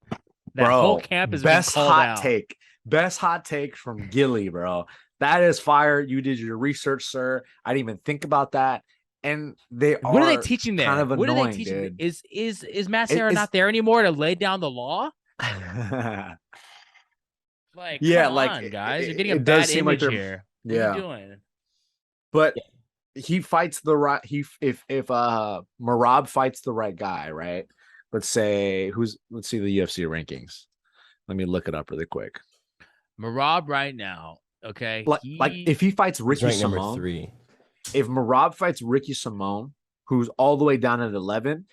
That whole camp is best being called hot out. take. Best hot take from Gilly, bro. That is fire. You did your research, sir. I didn't even think about that. And what are they teaching there? Kind of what annoying, are they teaching? dude. Is Matt Serra not there anymore to lay down the law? Like, yeah, come like on, guys, you're getting it a bad does seem like image here. What yeah. are you doing? But he fights the right. If Merab fights the right guy, right? Let's see the UFC rankings. Let me look it up really quick. Merab right now, okay. Like if he fights Ricky Simone, number 3. If Merab fights Ricky Simone, who's all the way down at 11,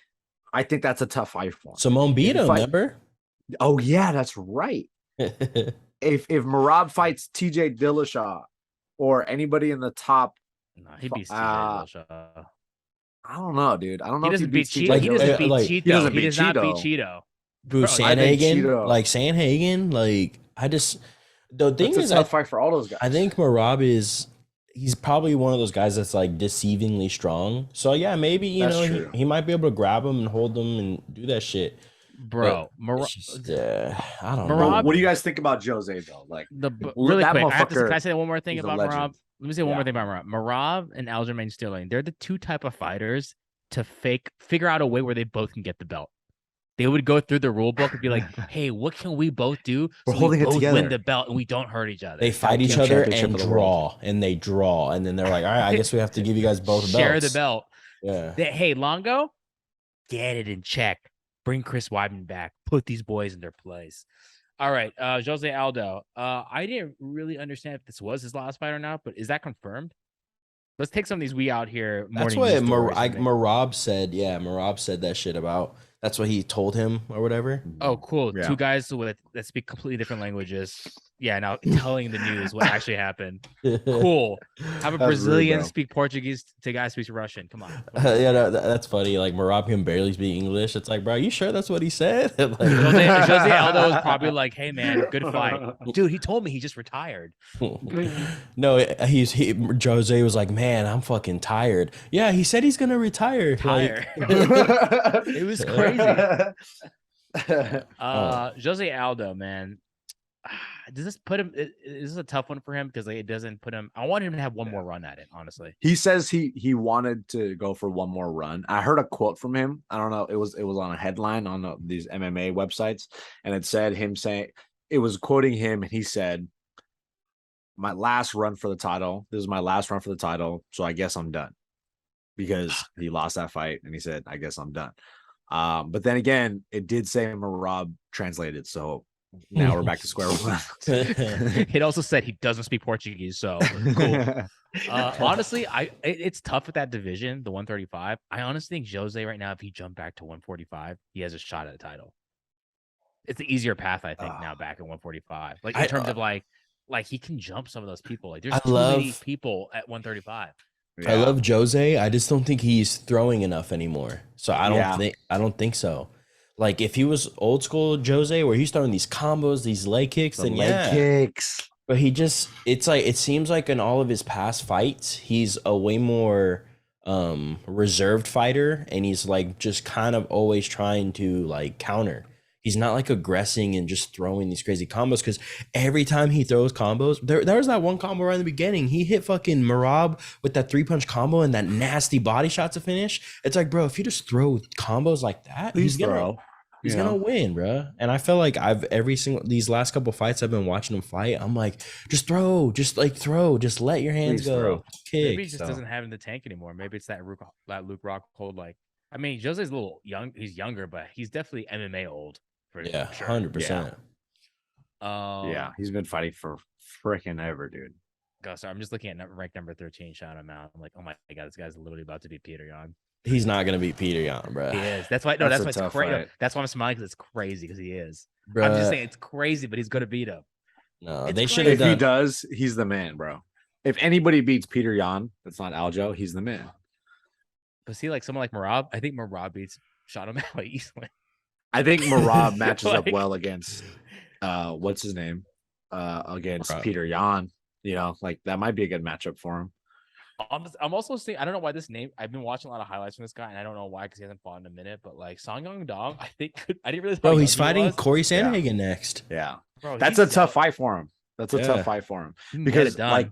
I think that's a tough fight for him. Simone beat him, remember? Oh yeah, that's right. If Merab fights TJ Dillashaw or anybody in the top, no, he beats TJ Dillashaw. I don't know, dude. I don't know. He doesn't beat Cheeto. Like, He doesn't beat like, Cheeto. He does not beat Cheeto. Boo, Sanhagen, like Sanhagen, like the thing is, it's a tough fight for all those guys. I think Merab he's probably one of those guys that's like deceivingly strong. So yeah, maybe he might be able to grab him and hold him and do that shit. Bro, I don't know. What do you guys think about Jose though? Like really quick, can I say one more thing about Merab? Let me say one more thing about Merab. Merab and Aljamain Sterling, they're the two type of fighters to figure out a way where they both can get the belt. They would go through the rule book and be like, "Hey, what can we both do? We're holding it together. Win the belt, and we don't hurt each other." They fight each other and draw, and they draw, and then they're like, "All right, I guess we have to give you guys both belts." Share the belt. Yeah. Hey, Longo, get it in check. Bring Chris Weidman back. Put these boys in their place. All right, Jose Aldo. I didn't really understand if this was his last fight or not, but is that confirmed? Let's take some of these we out here. That's what Merab said. Yeah, Merab said that shit about. That's what he told him or whatever. Oh, cool. Yeah. Two guys that speak completely different languages. Yeah, now telling the news what actually happened. Cool. Have a Brazilian speak Portuguese to a guy who speaks Russian. Come on. Yeah, that's funny. Like Merab can barely speak English. It's like, bro, you sure that's what he said? Like, Jose Aldo was probably like, "Hey man, good fight, dude." He told me he just retired. No, Jose was like, "Man, I'm fucking tired." Yeah, he said he's gonna retire. It was crazy. Jose Aldo, man. Does this put him? Is this a tough one for him because it doesn't put him? I want him to have one more run at it. Honestly, he says he wanted to go for one more run. I heard a quote from him. I don't know. It was on a headline on these MMA websites, and it said him saying it was quoting him, and he said, "My last run for the title. This is my last run for the title. So I guess I'm done." Because he lost that fight, and he said, "I guess I'm done." But then again, it did say Merab translated, so now we're back to square one. It also said he doesn't speak Portuguese, so cool. Honestly, it's tough with that division, the 135. I honestly think Jose right now, if he jumped back to 145, he has a shot at the title. It's the easier path, I think, now back at 145. Like in terms of like he can jump some of those people. Like there's too many people at 135. Yeah. I love Jose. I just don't think he's throwing enough anymore. So I don't think so. Like if he was old school Jose, where he's throwing these combos, these leg kicks, then leg kicks. But it's like it seems like in all of his past fights, he's a way more reserved fighter, and he's like just kind of always trying to like counter. He's not like aggressing and just throwing these crazy combos, because every time he throws combos, there was that one combo right in the beginning. He hit fucking Merab with that 3-punch combo and that nasty body shot to finish. It's like, bro, if you just throw combos like that, he's gonna win, bro. And I feel like these last couple fights I've been watching him fight, I'm like, just throw, just let your hands go. Maybe he just doesn't have it in the tank anymore. Maybe it's that Luke Rockhold. Like, I mean, Jose's a little young. He's younger, but he's definitely MMA old. Yeah, sure. 100%. Yeah, he's been fighting for freaking ever, dude. God, sorry, I'm just looking at ranked number 13, shout him out. I'm like, oh my god, this guy's literally about to beat Peter Yan. He's not gonna beat Peter Yan, bro. He is. That's why. No, that's why it's crazy. Fight. That's why I'm smiling, because it's crazy, because he is. Bruh. I'm just saying it's crazy, but he's gonna beat him. No, It's they should crazy. have If he does, he's the man, bro. If anybody beats Peter Yan, that's not Aljo, he's the man. But see, like someone like Merab, I think Merab beats Sean O'Malley easily. I think Merab matches up Like- well against what's his name? Against Merab. Peter Yan. You know, like that might be a good matchup for him. I'm also seeing. I don't know why this name. I've been watching a lot of highlights from this guy, and I don't know why, because he hasn't fought in a minute. But like Song Yong Dong, I think I didn't really. Bro, know he's how young he fighting was. Corey Sandhagen next. Yeah. Bro, That's he's a tough young. fight for him. That's a Yeah. tough fight for him. He can get Because it done. like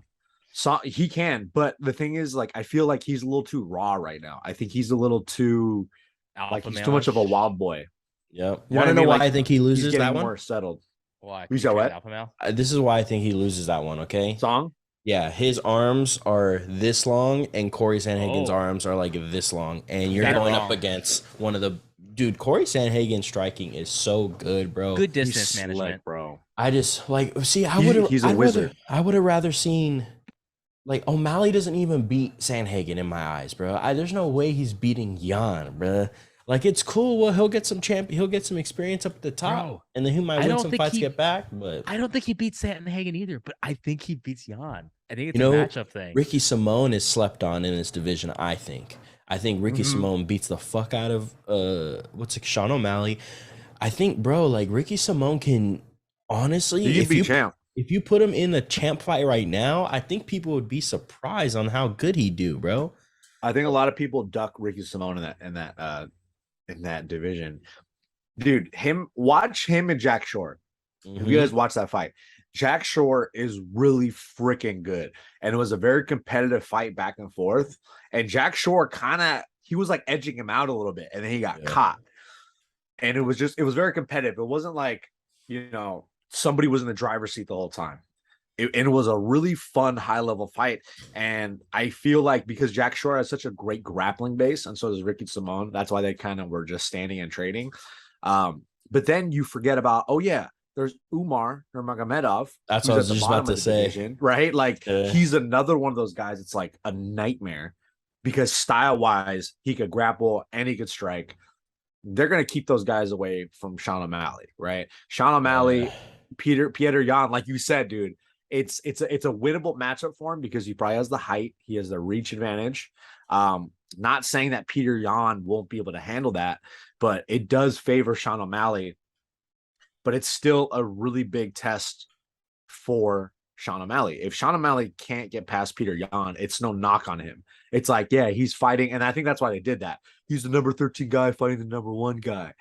he can, but the thing is, like, I feel like he's a little too raw right now. I think he's a little too Alpha he's too much of a male-ish. wild boy. Yep. You know Want what I to know mean? why Like, I think he He's loses getting that one? more settled. Why? You said what? Alpha male? This is why I think he loses that one. Okay. Song? Yeah, his arms are this long, and Corey Sandhagen's Oh. arms are like this long, and you're Got it going wrong. up against one of the dude. Corey Sandhagen striking is so good, bro. Good He's distance slick, management. bro. I just like see. He's a wizard. I would have rather seen like O'Malley doesn't even beat Sandhagen in my eyes, bro. There's no way he's beating Jan, bro. Like it's cool. Well, he'll get some experience up at the top, Bro, and then he might I win don't some think fights, he- get back. But I don't think he beats Sandhagen either, but I think he beats Jan. I think it's You a know, matchup thing. Ricky Simone is slept on in this division. I think Ricky Mm-hmm. Simone beats the fuck out of Sean O'Malley. I think, bro, like Ricky Simone can honestly, He can be champ. if you put him in a champ fight right now, I think people would be surprised on how good he'd do, bro. I think a lot of people duck Ricky Simone in that division. Dude, watch him and Jack Shore. If Mhm. you guys watch that fight, Jack Shore is really freaking good. And it was a very competitive fight back and forth. And Jack Shore he was like edging him out a little bit, and then he got Yeah. caught. And it was very competitive. It wasn't like, somebody was in the driver's seat the whole time. And it was a really fun high level fight. And I feel like because Jack Shore has such a great grappling base, and so does Ricky Simone, that's why they kind of were just standing and trading. But then you forget about, there's Umar Nurmagomedov. That's who's what I at was the just bottom about to of the say. division, right? Like Yeah. he's another one of those guys. It's like a nightmare because style wise, he could grapple and he could strike. They're going to keep those guys away from Sean O'Malley, right? Sean O'Malley, Peter Yan, like you said, dude, it's a winnable matchup for him because he probably has the height, he has the reach advantage. Not saying that Peter Yan won't be able to handle that, but it does favor Sean O'Malley. But it's still a really big test for Sean O'Malley. If Sean O'Malley can't get past Peter Yan, it's no knock on him. It's like, yeah, he's fighting, and I think that's why they did that. He's the number 13 guy fighting the number 1 guy.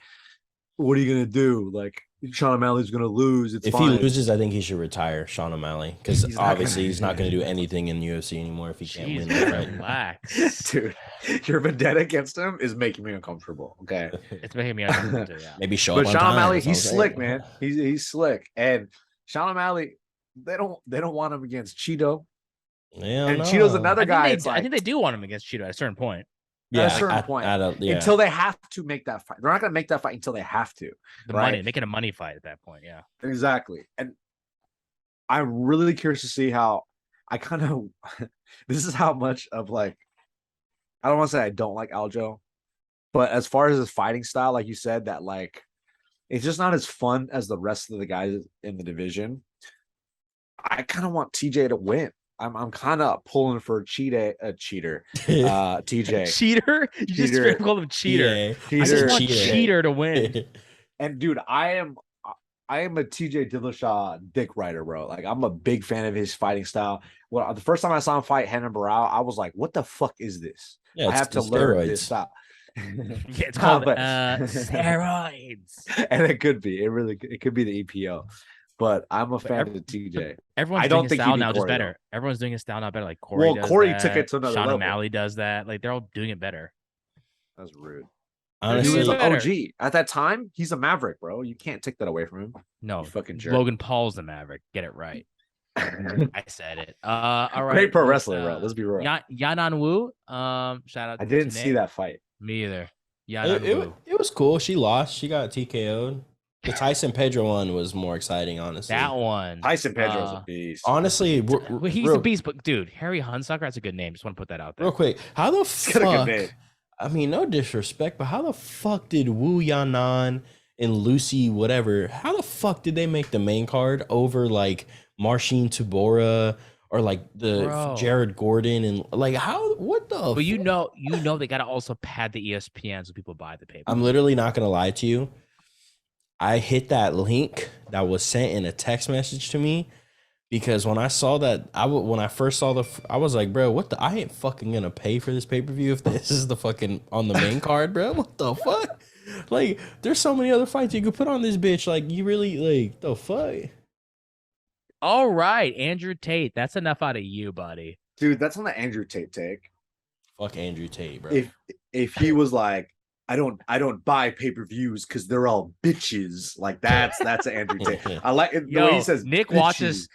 What are you gonna do? Like Sean O'Malley's gonna lose. It's If fine. he loses, I think he should retire Sean O'Malley, because He's not obviously gonna- he's not going to do anything in the UFC anymore if he can't win Jesus, that fight. relax. Dude, your vendetta against him is making me uncomfortable. Okay. It's making me uncomfortable too. Yeah. Maybe show But up on Sean time, O'Malley, that's all he's I'm slick, saying. man. He's slick. And Sean O'Malley, they don't want him against Cheeto. Yeah, And no. Cheeto's another I guy. think, It's they, I like, think they do want him against Cheeto at a certain point. Yeah, at a certain point. yeah. until they have to make that fight. They're not going to make that fight until they have to. The Right. money, make it a money fight at that point. Yeah. Exactly. And I'm really curious to see how this is how much of like, I don't want to say I don't like Aljo, but as far as his fighting style, like you said, that like, it's just not as fun as the rest of the guys in the division. I kind of want TJ to win. I'm kind of pulling for a cheater, TJ. Cheater? You just Cheater. straight up called him cheater. Yeah. I just want Cheater. cheater to win. And dude, I am a TJ Dillashaw dick rider, bro. Like I'm a big fan of his fighting style. Well, the first time I saw him fight Renan Barão, I was like, "What the fuck is this? Yeah, I have to learn this steroids. style." Yeah, it's called steroids. And it could be. It could be the EPO. But I'm a fan of TJ. Everyone's I doing don't his think style he'd be now just Corey, better. though. Everyone's doing his style now better. Like Corey. Well, does Corey that. took it to another Sean level. O'Malley does that. Like they're all doing it better. That's rude. Honestly, He's an better. OG. At that time, he's a maverick, bro. You can't take that away from him. No, You fucking jerk. Logan Paul's the Maverick. Get it right. I said it. All right. Great pro let's, wrestler, bro. Let's be real. Yanan Wu. Shout out. I didn't to see Nate. that fight. Me either. Yanan it, Wu. it was cool. She lost. She got TKO'd. The Tyson Pedro one was more exciting, honestly. That one. Tyson Pedro's a beast. Honestly, Well, he's real, a beast, but dude, Harry Hunsucker, that's a good name. Just want to put that out there. real quick, how the got a good fuck? name. I mean, no disrespect, but how the fuck did Wu Yanan and Lucy whatever? How the fuck did they make the main card over like Marcin Tybura or like the Bro. Jared Gordon and like how? What the? But you fuck? know, they gotta also pad the ESPN so people buy the paper. I'm literally not gonna lie to you. I hit that link that was sent in a text message to me because when I saw that, when I first saw I was like, bro, what the? I ain't fucking gonna pay for this pay-per-view if this is the fucking on the main card, bro. What the fuck? Like, there's so many other fights you could put on this bitch. Like, you really like the fuck? All right, Andrew Tate. That's enough out of you, buddy. Dude, that's on the Andrew Tate take. Fuck Andrew Tate, bro. If he was like, I don't buy pay-per-views because they're all bitches. Like that's an Andrew Tate. I like it the way he says Nick bitches.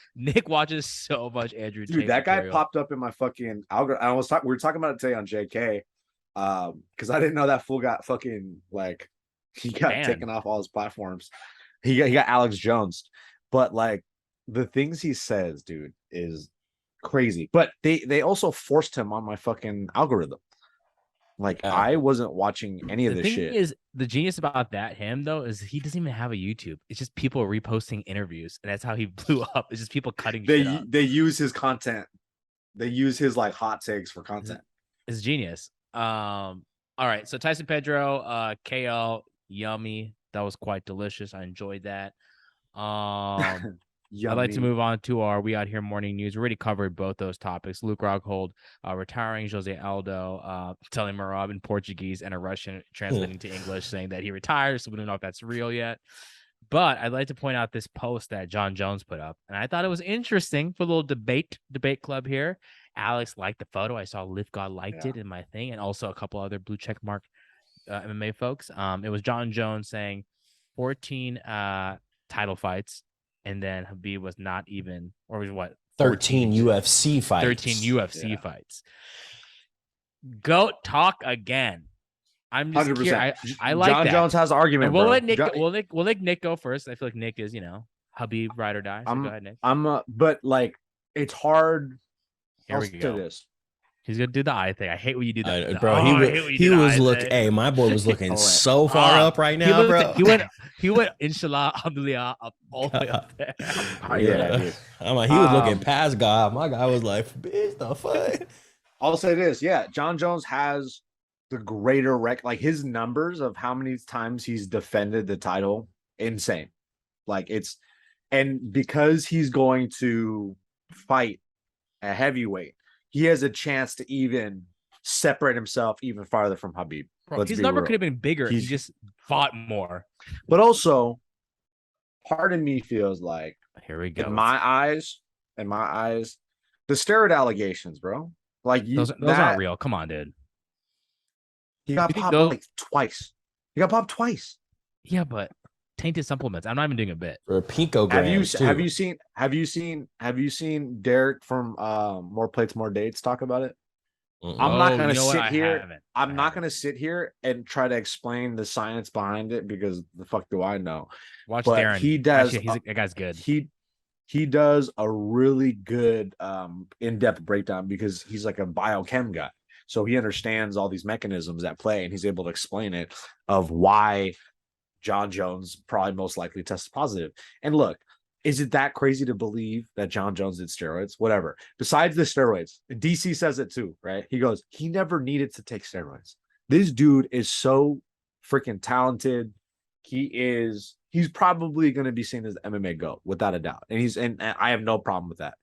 watches so much Andrew Tate. Dude, that guy material. popped up in my fucking algorithm. We were talking about it today on JK. Because I didn't know that fool got fucking like he got Banned. taken off all his platforms. He got Alex Jones. But like the things he says, dude, is crazy. But they also forced him on my fucking algorithm. Like I wasn't watching any of The this thing shit. is, the genius about him though is he doesn't even have a YouTube. It's just people reposting interviews, and that's how he blew up. It's just people cutting shit up. They use his content. They use his like hot takes for content. It's genius. All right, so Tyson Pedro, KO, yummy. That was quite delicious. I enjoyed that. I'd like to Yummy. move on to our We Out Here morning news. We already covered both those topics. Luke Rockhold retiring, Jose Aldo telling Merab in Portuguese and a Russian translating to English saying that he retires. So we don't know if that's real yet. But I'd like to point out this post that John Jones put up. And I thought it was interesting for a little debate club here. Alex liked the photo. I saw Lift God liked it in my thing, and also a couple other blue check mark MMA folks. It was John Jones saying 14 title fights. And then Habib was not even, or was what? 13 UFC fights. 13 UFC fights. Goat talk again. I'm just 100%. curious. I like John that. Jones has an argument. And we'll bro. let Nick. John- We'll let Nick go first. I feel like Nick is, Habib ride or die. So go ahead, Nick. But like it's hard. Here I'll we say go. This. He's gonna do the eye thing. I hate when you do that. Bro, he was looking. Hey, my boy was looking so far up right now, bro. He went inshallah, alhamdulillah, up all the way up there. Yeah. I'm like, he was looking past God. My guy was like, bitch, the fuck. I'll say this. Yeah, John Jones has the greater like his numbers of how many times he's defended the title, insane. Like and because he's going to fight a heavyweight, he has a chance to even separate himself even farther from Habib. Bro, his number could have been bigger. He just fought more. But also, part of me feels like, here we go. In my eyes, the steroid allegations, bro. Like those aren't real. Come on, dude. He got popped like twice. He got popped twice. Yeah, but tainted supplements. I'm not even doing a bit. For picograms. Have you seen Derek from More Plates, More Dates talk about it? I'm not gonna sit here. I'm not gonna sit here and try to explain the science behind it because the fuck do I know? Watch but Darren. He does. Actually, that guy's good. He does a really good in-depth breakdown because he's like a biochem guy. So he understands all these mechanisms at play and he's able to explain it of why John Jones probably most likely tested positive. And look, is it that crazy to believe that John Jones did steroids? Whatever. Besides the steroids, DC says it too, right? He goes, he never needed to take steroids. This dude is so freaking talented. He is he's probably going to be seen as the MMA GOAT without a doubt. And I have no problem with that.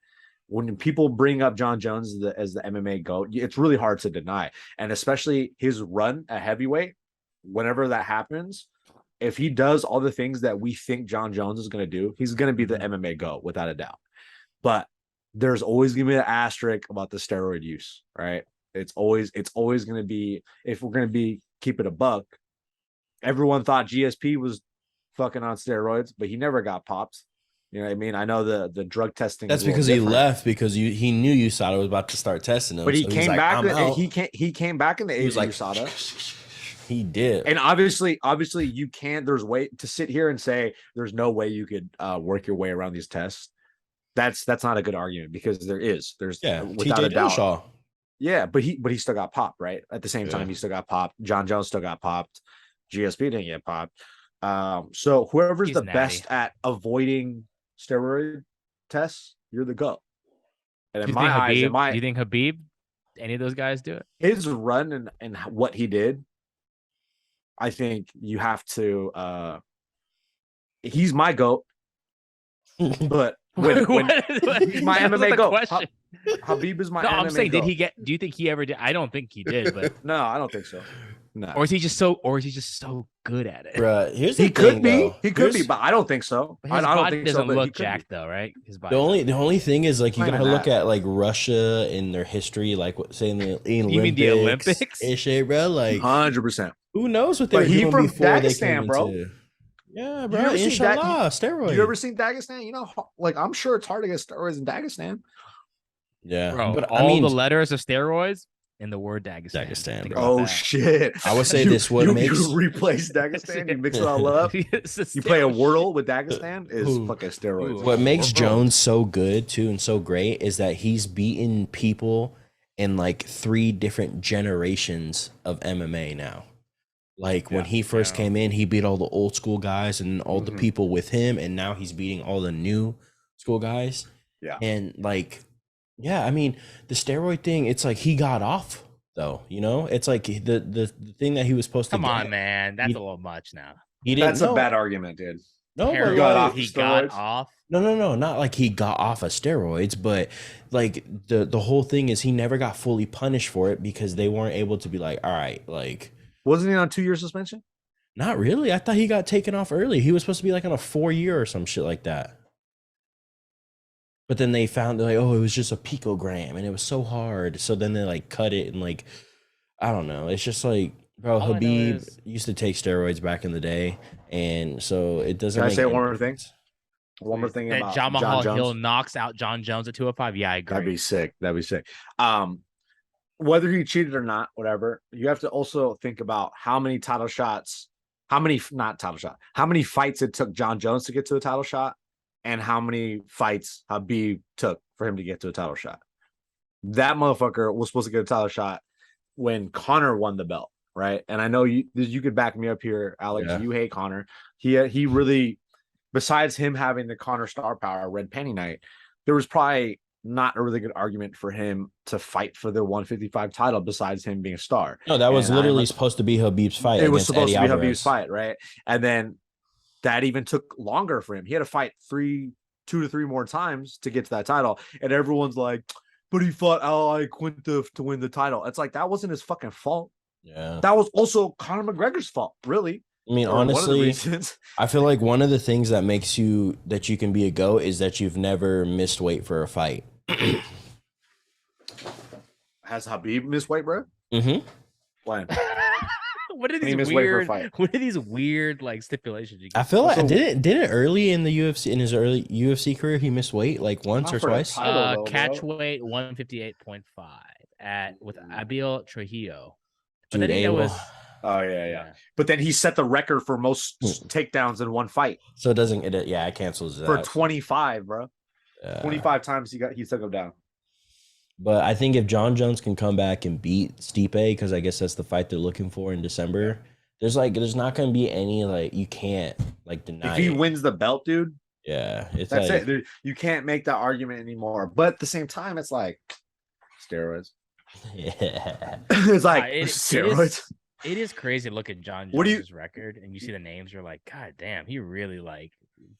When people bring up John Jones as the MMA GOAT, it's really hard to deny. And especially his run at heavyweight, whenever that happens, if he does all the things that we think John Jones is going to do, he's going to be the MMA GOAT without a doubt. But there's always going to be an asterisk about the steroid use, right? It's always going to be, if we're going to be keep it a buck, everyone thought GSP was fucking on steroids, but he never got popped. You know what I mean? I know the drug testing. That's because he left because he knew USADA was about to start testing him. But he so came like, back. He came back in the age of like, USADA. He did. And obviously you can't. There's way to sit here and say there's no way you could work your way around these tests. That's not a good argument because there's without a doubt. Dillashaw. Yeah, but he still got popped, right? At the same time, he still got popped. John Jones still got popped. GSP didn't get popped. So whoever's the best at avoiding steroid tests, you're the GOAT. And in my eyes, do you think Habib, any of those guys do it? His run and what he did, I think you have to. He's my GOAT, but when he's my MMA GOAT. Habib is my. No, MMA I'm saying, GOAT. did he get? Do you think he ever did? I don't think he did, but No, I don't think so. No. or is he just so good at it? Bruh, here's the He could thing, be. though. He could be, but I don't think so. His I don't body think so. doesn't But he look could be. jacked though, right? His body. The only thing is like you Not gotta even look that. at like Russia in their history, like what say in the Olympics. You mean the Olympics? And shit, bro. Like 100%. who knows what they But were he doing from before they Dagestan, came bro. into. Yeah, You bro. ever seen that- Inshallah, steroids. You ever seen Dagestan? You know, like I'm sure it's hard to get steroids in Dagestan. Yeah, Bro, but all I mean, the letters of steroids in the word Dagestan. Dagestan, Think bro. about Oh that. shit! I would say this what makes you replace Dagestan. You mix it all up. It's a You play a steroid. wordle with Dagestan. Is Ooh. fucking steroids. what makes Jones so good too and so great is that he's beaten people in like 3 different generations of MMA now. Like when he first came in, he beat all the old school guys and all the people with him, and now he's beating all the new school guys. Yeah. And like, yeah, I mean, the steroid thing, it's like he got off though, you know? It's like the thing that he was supposed to Come get. on, man. That's He- a little much now. He didn't That's a bad argument, dude. No, but Terrible. got off He steroids? got off. no, not like he got off of steroids, but like the whole thing is he never got fully punished for it because they weren't able to be like, all right, like Wasn't he on 2-year suspension? not really. I thought he got taken off early. He was supposed to be like on a 4-year or some shit like that. But then they found like, oh, it was just a picogram and it was so hard. So then they like cut it and like, I don't know. It's just like, bro, All I know Habib is- used to take steroids back in the day, and so it doesn't. Can I make say any one more thing? sense. One more thing That about John John Hill Jones. knocks out John Jones at 205. Yeah, I agree. That'd be sick. That'd be sick. Whether he cheated or not, whatever, you have to also think about how many title shots, how many fights it took John Jones to get to a title shot, and how many fights Habib took for him to get to a title shot. That motherfucker was supposed to get a title shot when Conor won the belt, right? And I know you could back me up here, Alex. Yeah. You hate Conor. He really, besides him having the Conor star power, Red Penny Night, there was probably not a really good argument for him to fight for the 155 title besides him being a star. No, that was And literally supposed to be Habib's fight. It was against supposed Eddie to be Alvarez. Habib's fight, right? And then that even took longer for him. He had to fight 2 to 3 more times to get to that title. And everyone's like, but he fought Alec Acosta to win the title. It's like, that wasn't his fucking fault. Yeah, That was also Conor McGregor's fault, really. I mean, Or one of the honestly, reasons. I feel like one of the things that makes you that you can be a GOAT is that you've never missed weight for a fight. Has Habib missed weight, bro? Mm-hmm. When? What are He these missed weight for a weird? fight. What are these weird like stipulations? You I get? feel like So- didn't early in the UFC in his early UFC career he missed weight like once Not or for a twice. title. though, bro. catch weight 158.5 at with Abil Trujillo. But Dude, I think that Abel. was Oh, yeah. But then he set the record for most takedowns in one fight So it doesn't it? Yeah, it cancels that. for 25, bro. Yeah. 25 times he took him down. But I think if John Jones can come back and beat Stipe, because I guess that's the fight they're looking for in December. There's not going to be any like you can't like deny. If he it. wins the belt, dude, Yeah, it's that's like, it. You can't make that argument anymore. But at the same time, it's like steroids. Yeah. It's like it steroids. It is crazy to look at John What do you- Jones' record and you see the names. You're like, God damn, he really like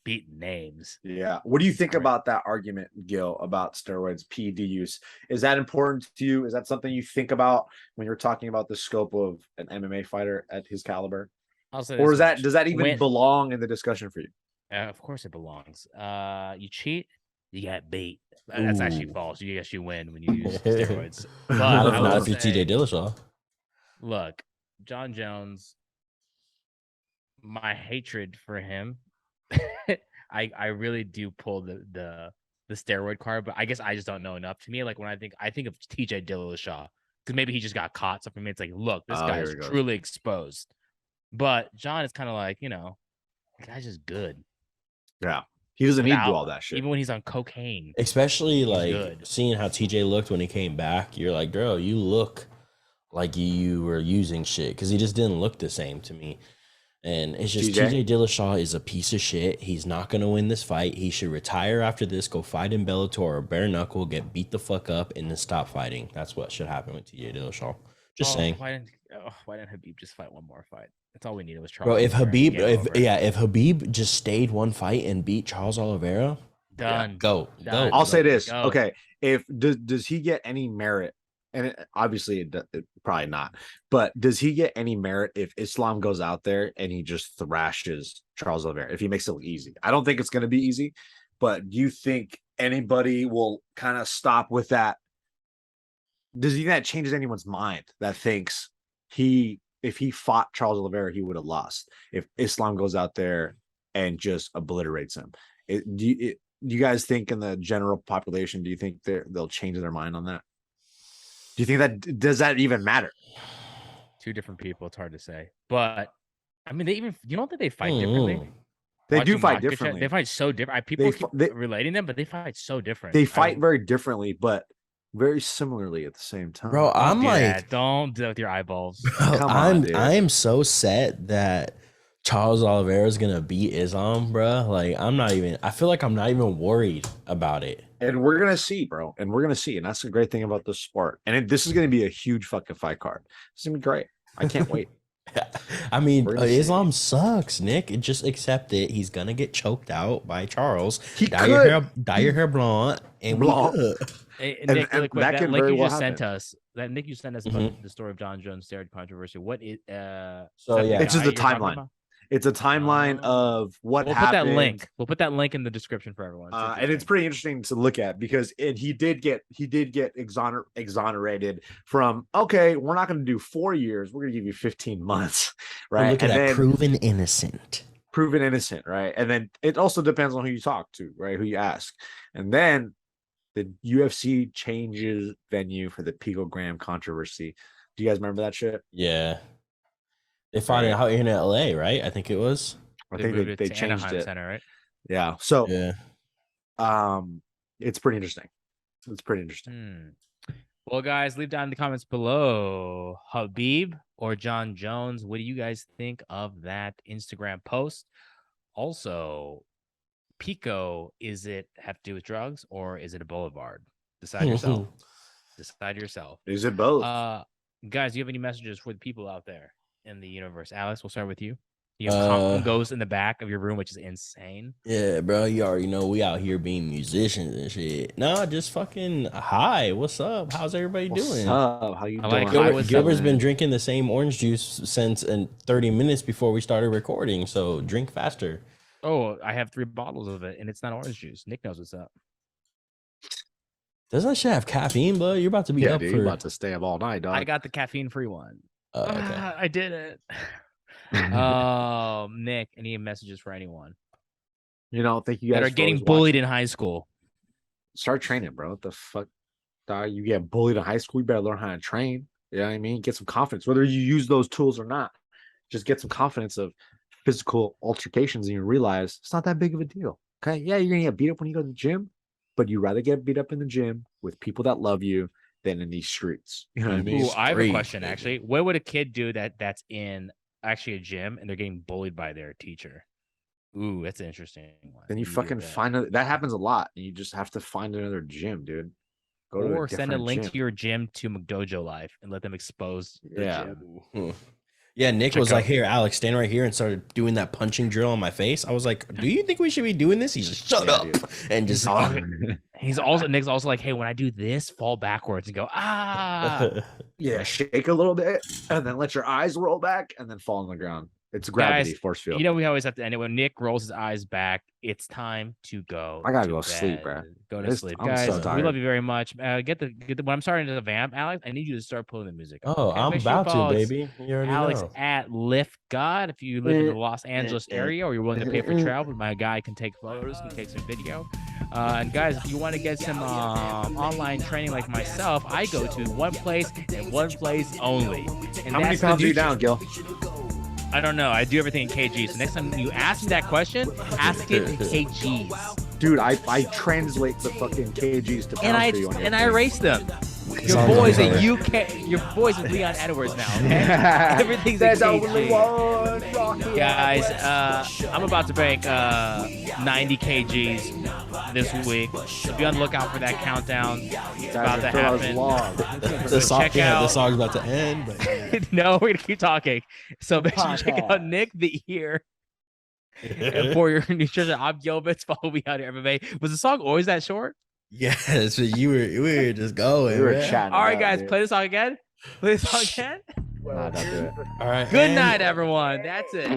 beating names. Yeah. What do you think Great. about that argument, Gil, about steroids, PED use? Is that important to you? Is that something you think about when you're talking about the scope of an MMA fighter at his caliber? I'll say Or this is that much. does that even When- belong in the discussion for you? Of course it belongs. You cheat, you get beat. That's actually Ooh. false. You actually win when you use steroids. But Not I if will not if you're say- TJ Dillashaw. Look, John Jones, my hatred for him, I really do pull the steroid card, but I guess I just don't know enough. To me, like when I think of TJ Dillashaw, because maybe he just got caught. So for me, it's like, look, this Oh, guy here is he goes. truly exposed. But John is kind of like, the guy's just good. Yeah. He doesn't need to do Without- all that shit. Even when he's on cocaine. Especially like good. seeing how TJ looked when he came back, you're like, girl, you look like you were using shit because he just didn't look the same to me. And it's just TJ? TJ Dillashaw is a piece of shit. He's not gonna win this fight. He should retire after this, go fight in Bellator or bare knuckle, get beat the fuck up, and then stop fighting. That's what should happen with TJ Dillashaw. Just saying. Why didn't Habib just fight one more fight? That's all we needed was Charles. Bro, if Oliveira and Habib, game over. if Habib just stayed one fight and beat Charles Oliveira, Done. go. Done. I'll say this. Go. Okay. If does he get any merit? And obviously it probably not, but does he get any merit if Islam goes out there and he just thrashes Charles Oliveira, if he makes it look easy? I don't think it's going to be easy, but do you think anybody will kind of stop with that? Does he think that changes anyone's mind that thinks if he fought Charles Oliveira, he would have lost if Islam goes out there and just obliterates him? Do you guys think in the general population, do you think they'll change their mind on that? Do you think that does that even matter? Two different people. It's hard to say, but I mean, you don't think they fight differently? They do Watching fight Makhachev, differently. They fight so different. People keep they- relating them, but they fight so different. They fight very differently, but very similarly at the same time. bro. I'm do like, that. Don't do it with your eyeballs. Come on, dude. I'm so set that Charles Oliveira is gonna beat Islam, bro. Like I feel like I'm not even worried about it. And we're gonna see, bro. And we're gonna see. And that's the great thing about this sport. And this is gonna be a huge fucking fight card. It's gonna be great. I can't wait. I mean, We're gonna see. Islam sucks, Nick. Just accept it. He's gonna get choked out by Charles. He dye your hair blonde, and Blonde. we good. Hey, And- Nick, really and quick, that that can link very you well just sent happen. us, that Nick you sent us about the story of John Jones steroid controversy. What is So, yeah. It's just guy the you're talking timeline. about? It's a timeline of what We'll happened. put that link. We'll put that link in the description for everyone. And it's pretty interesting to look at because he did get exonerated from, okay, we're not going to do 4 years, we're going to give you 15 months, right? Look at And that, then proven innocent. proven innocent, right? And then it also depends on who you talk to, right? Who you ask. And then the UFC changes venue for the picogram controversy. Do you guys remember that shit? Yeah, they fought it out here in LA, right? I think it was. I think moved it they to changed Anaheim it. Center, right? Yeah. So Yeah. it's pretty interesting. It's pretty interesting. Well, guys, leave down in the comments below Habib or John Jones. What do you guys think of that Instagram post? Also, Pico, is it have to do with drugs or is it a boulevard? Decide yourself. Decide yourself. Is it both? Guys, do you have any messages for the people out there in the universe? Alex, we'll start with you. You have congos in the back of your room, which is insane. Yeah, bro. You already know we out here being musicians and shit. No, just fucking hi. What's up? How's everybody doing? How you I doing? like hi, what's up, Gilbert's man? been drinking the same orange juice since 30 minutes before we started recording. So drink faster. Oh, I have 3 bottles of it, and it's not orange juice. Nick knows what's up. Doesn't that shit have caffeine, bud? You're about to be up dude, for. you're about to stay up all night, dog. I got the caffeine-free one. Okay. I did it. Nick, any messages for anyone Thank you guys that are for getting always bullied watching. in high school? Start training, bro. What the fuck, dog? You get bullied in high school, you better learn how to train. You know what I mean? Get some confidence, whether you use those tools or not. Just get some confidence of physical altercations, and you realize it's not that big of a deal. Okay, yeah, you're gonna get beat up when you go to the gym, but you'd rather get beat up in the gym with people that love you than in these streets. You know what I mean? Ooh, I have a Street, question baby. actually. What would a kid do that's in actually a gym and they're getting bullied by their teacher? Ooh, that's an interesting one. Then you do fucking that? find that happens a lot. And you just have to find another gym, dude. Go to Or send a different link gym. to your gym to McDojo Life and let them expose. the Yeah. gym. Hmm. Yeah, Nick Check was like, out- "Here, Alex, stand right here," and started doing that punching drill on my face. I was like, "Do you think we should be doing this?" He's just, "Shut Yeah, up," dude. and just Nick's also like, hey, when I do this, fall backwards and go, Yeah, shake a little bit and then let your eyes roll back and then fall on the ground. It's gravity, Guys, force field. you know, we always have to end it when Nick rolls his eyes back. It's time to go. I gotta to go sleep, bed. bro. Go to sleep, I'm guys. so We tired. love you very much. Get the when I'm starting to vamp, Alex. I need you to start pulling the music. up, Oh, okay? I'm Make sure you about to, follow baby. You already Alex know. at Lift God. If you live in the Los Angeles area or you're willing to pay for travel, my guy can take photos, can take some video. And guys, if you want to get some online training like myself, I go to one place and one place only. And How many that's the pounds are you Nutri- down, Gil? I don't know. I do everything in kgs. So next time you ask me that question, ask it in kgs. Dude, I translate the fucking kgs to pounds for you on your And I thing. erase them. Your Sounds boys like at it. UK. Your boys with Leon Edwards now. Okay? Everything's in There's only kg. one Rocky. Guys, I'm about to break 90 kgs this week. So be on the lookout for that countdown. It's about to happen. The song, check yeah, the out- song's about to end. But No, we're gonna keep talking. So make sure you check out Nick the Ear. And for your nutrition, I'm Gilbert. Follow me out here, MMA. Was the song always that short? yes, we were just going. We were man. chatting. All right, it up, guys, dude. play the song again. Play the song again. Nah, don't do it. All right. Good and- night, everyone. That's it.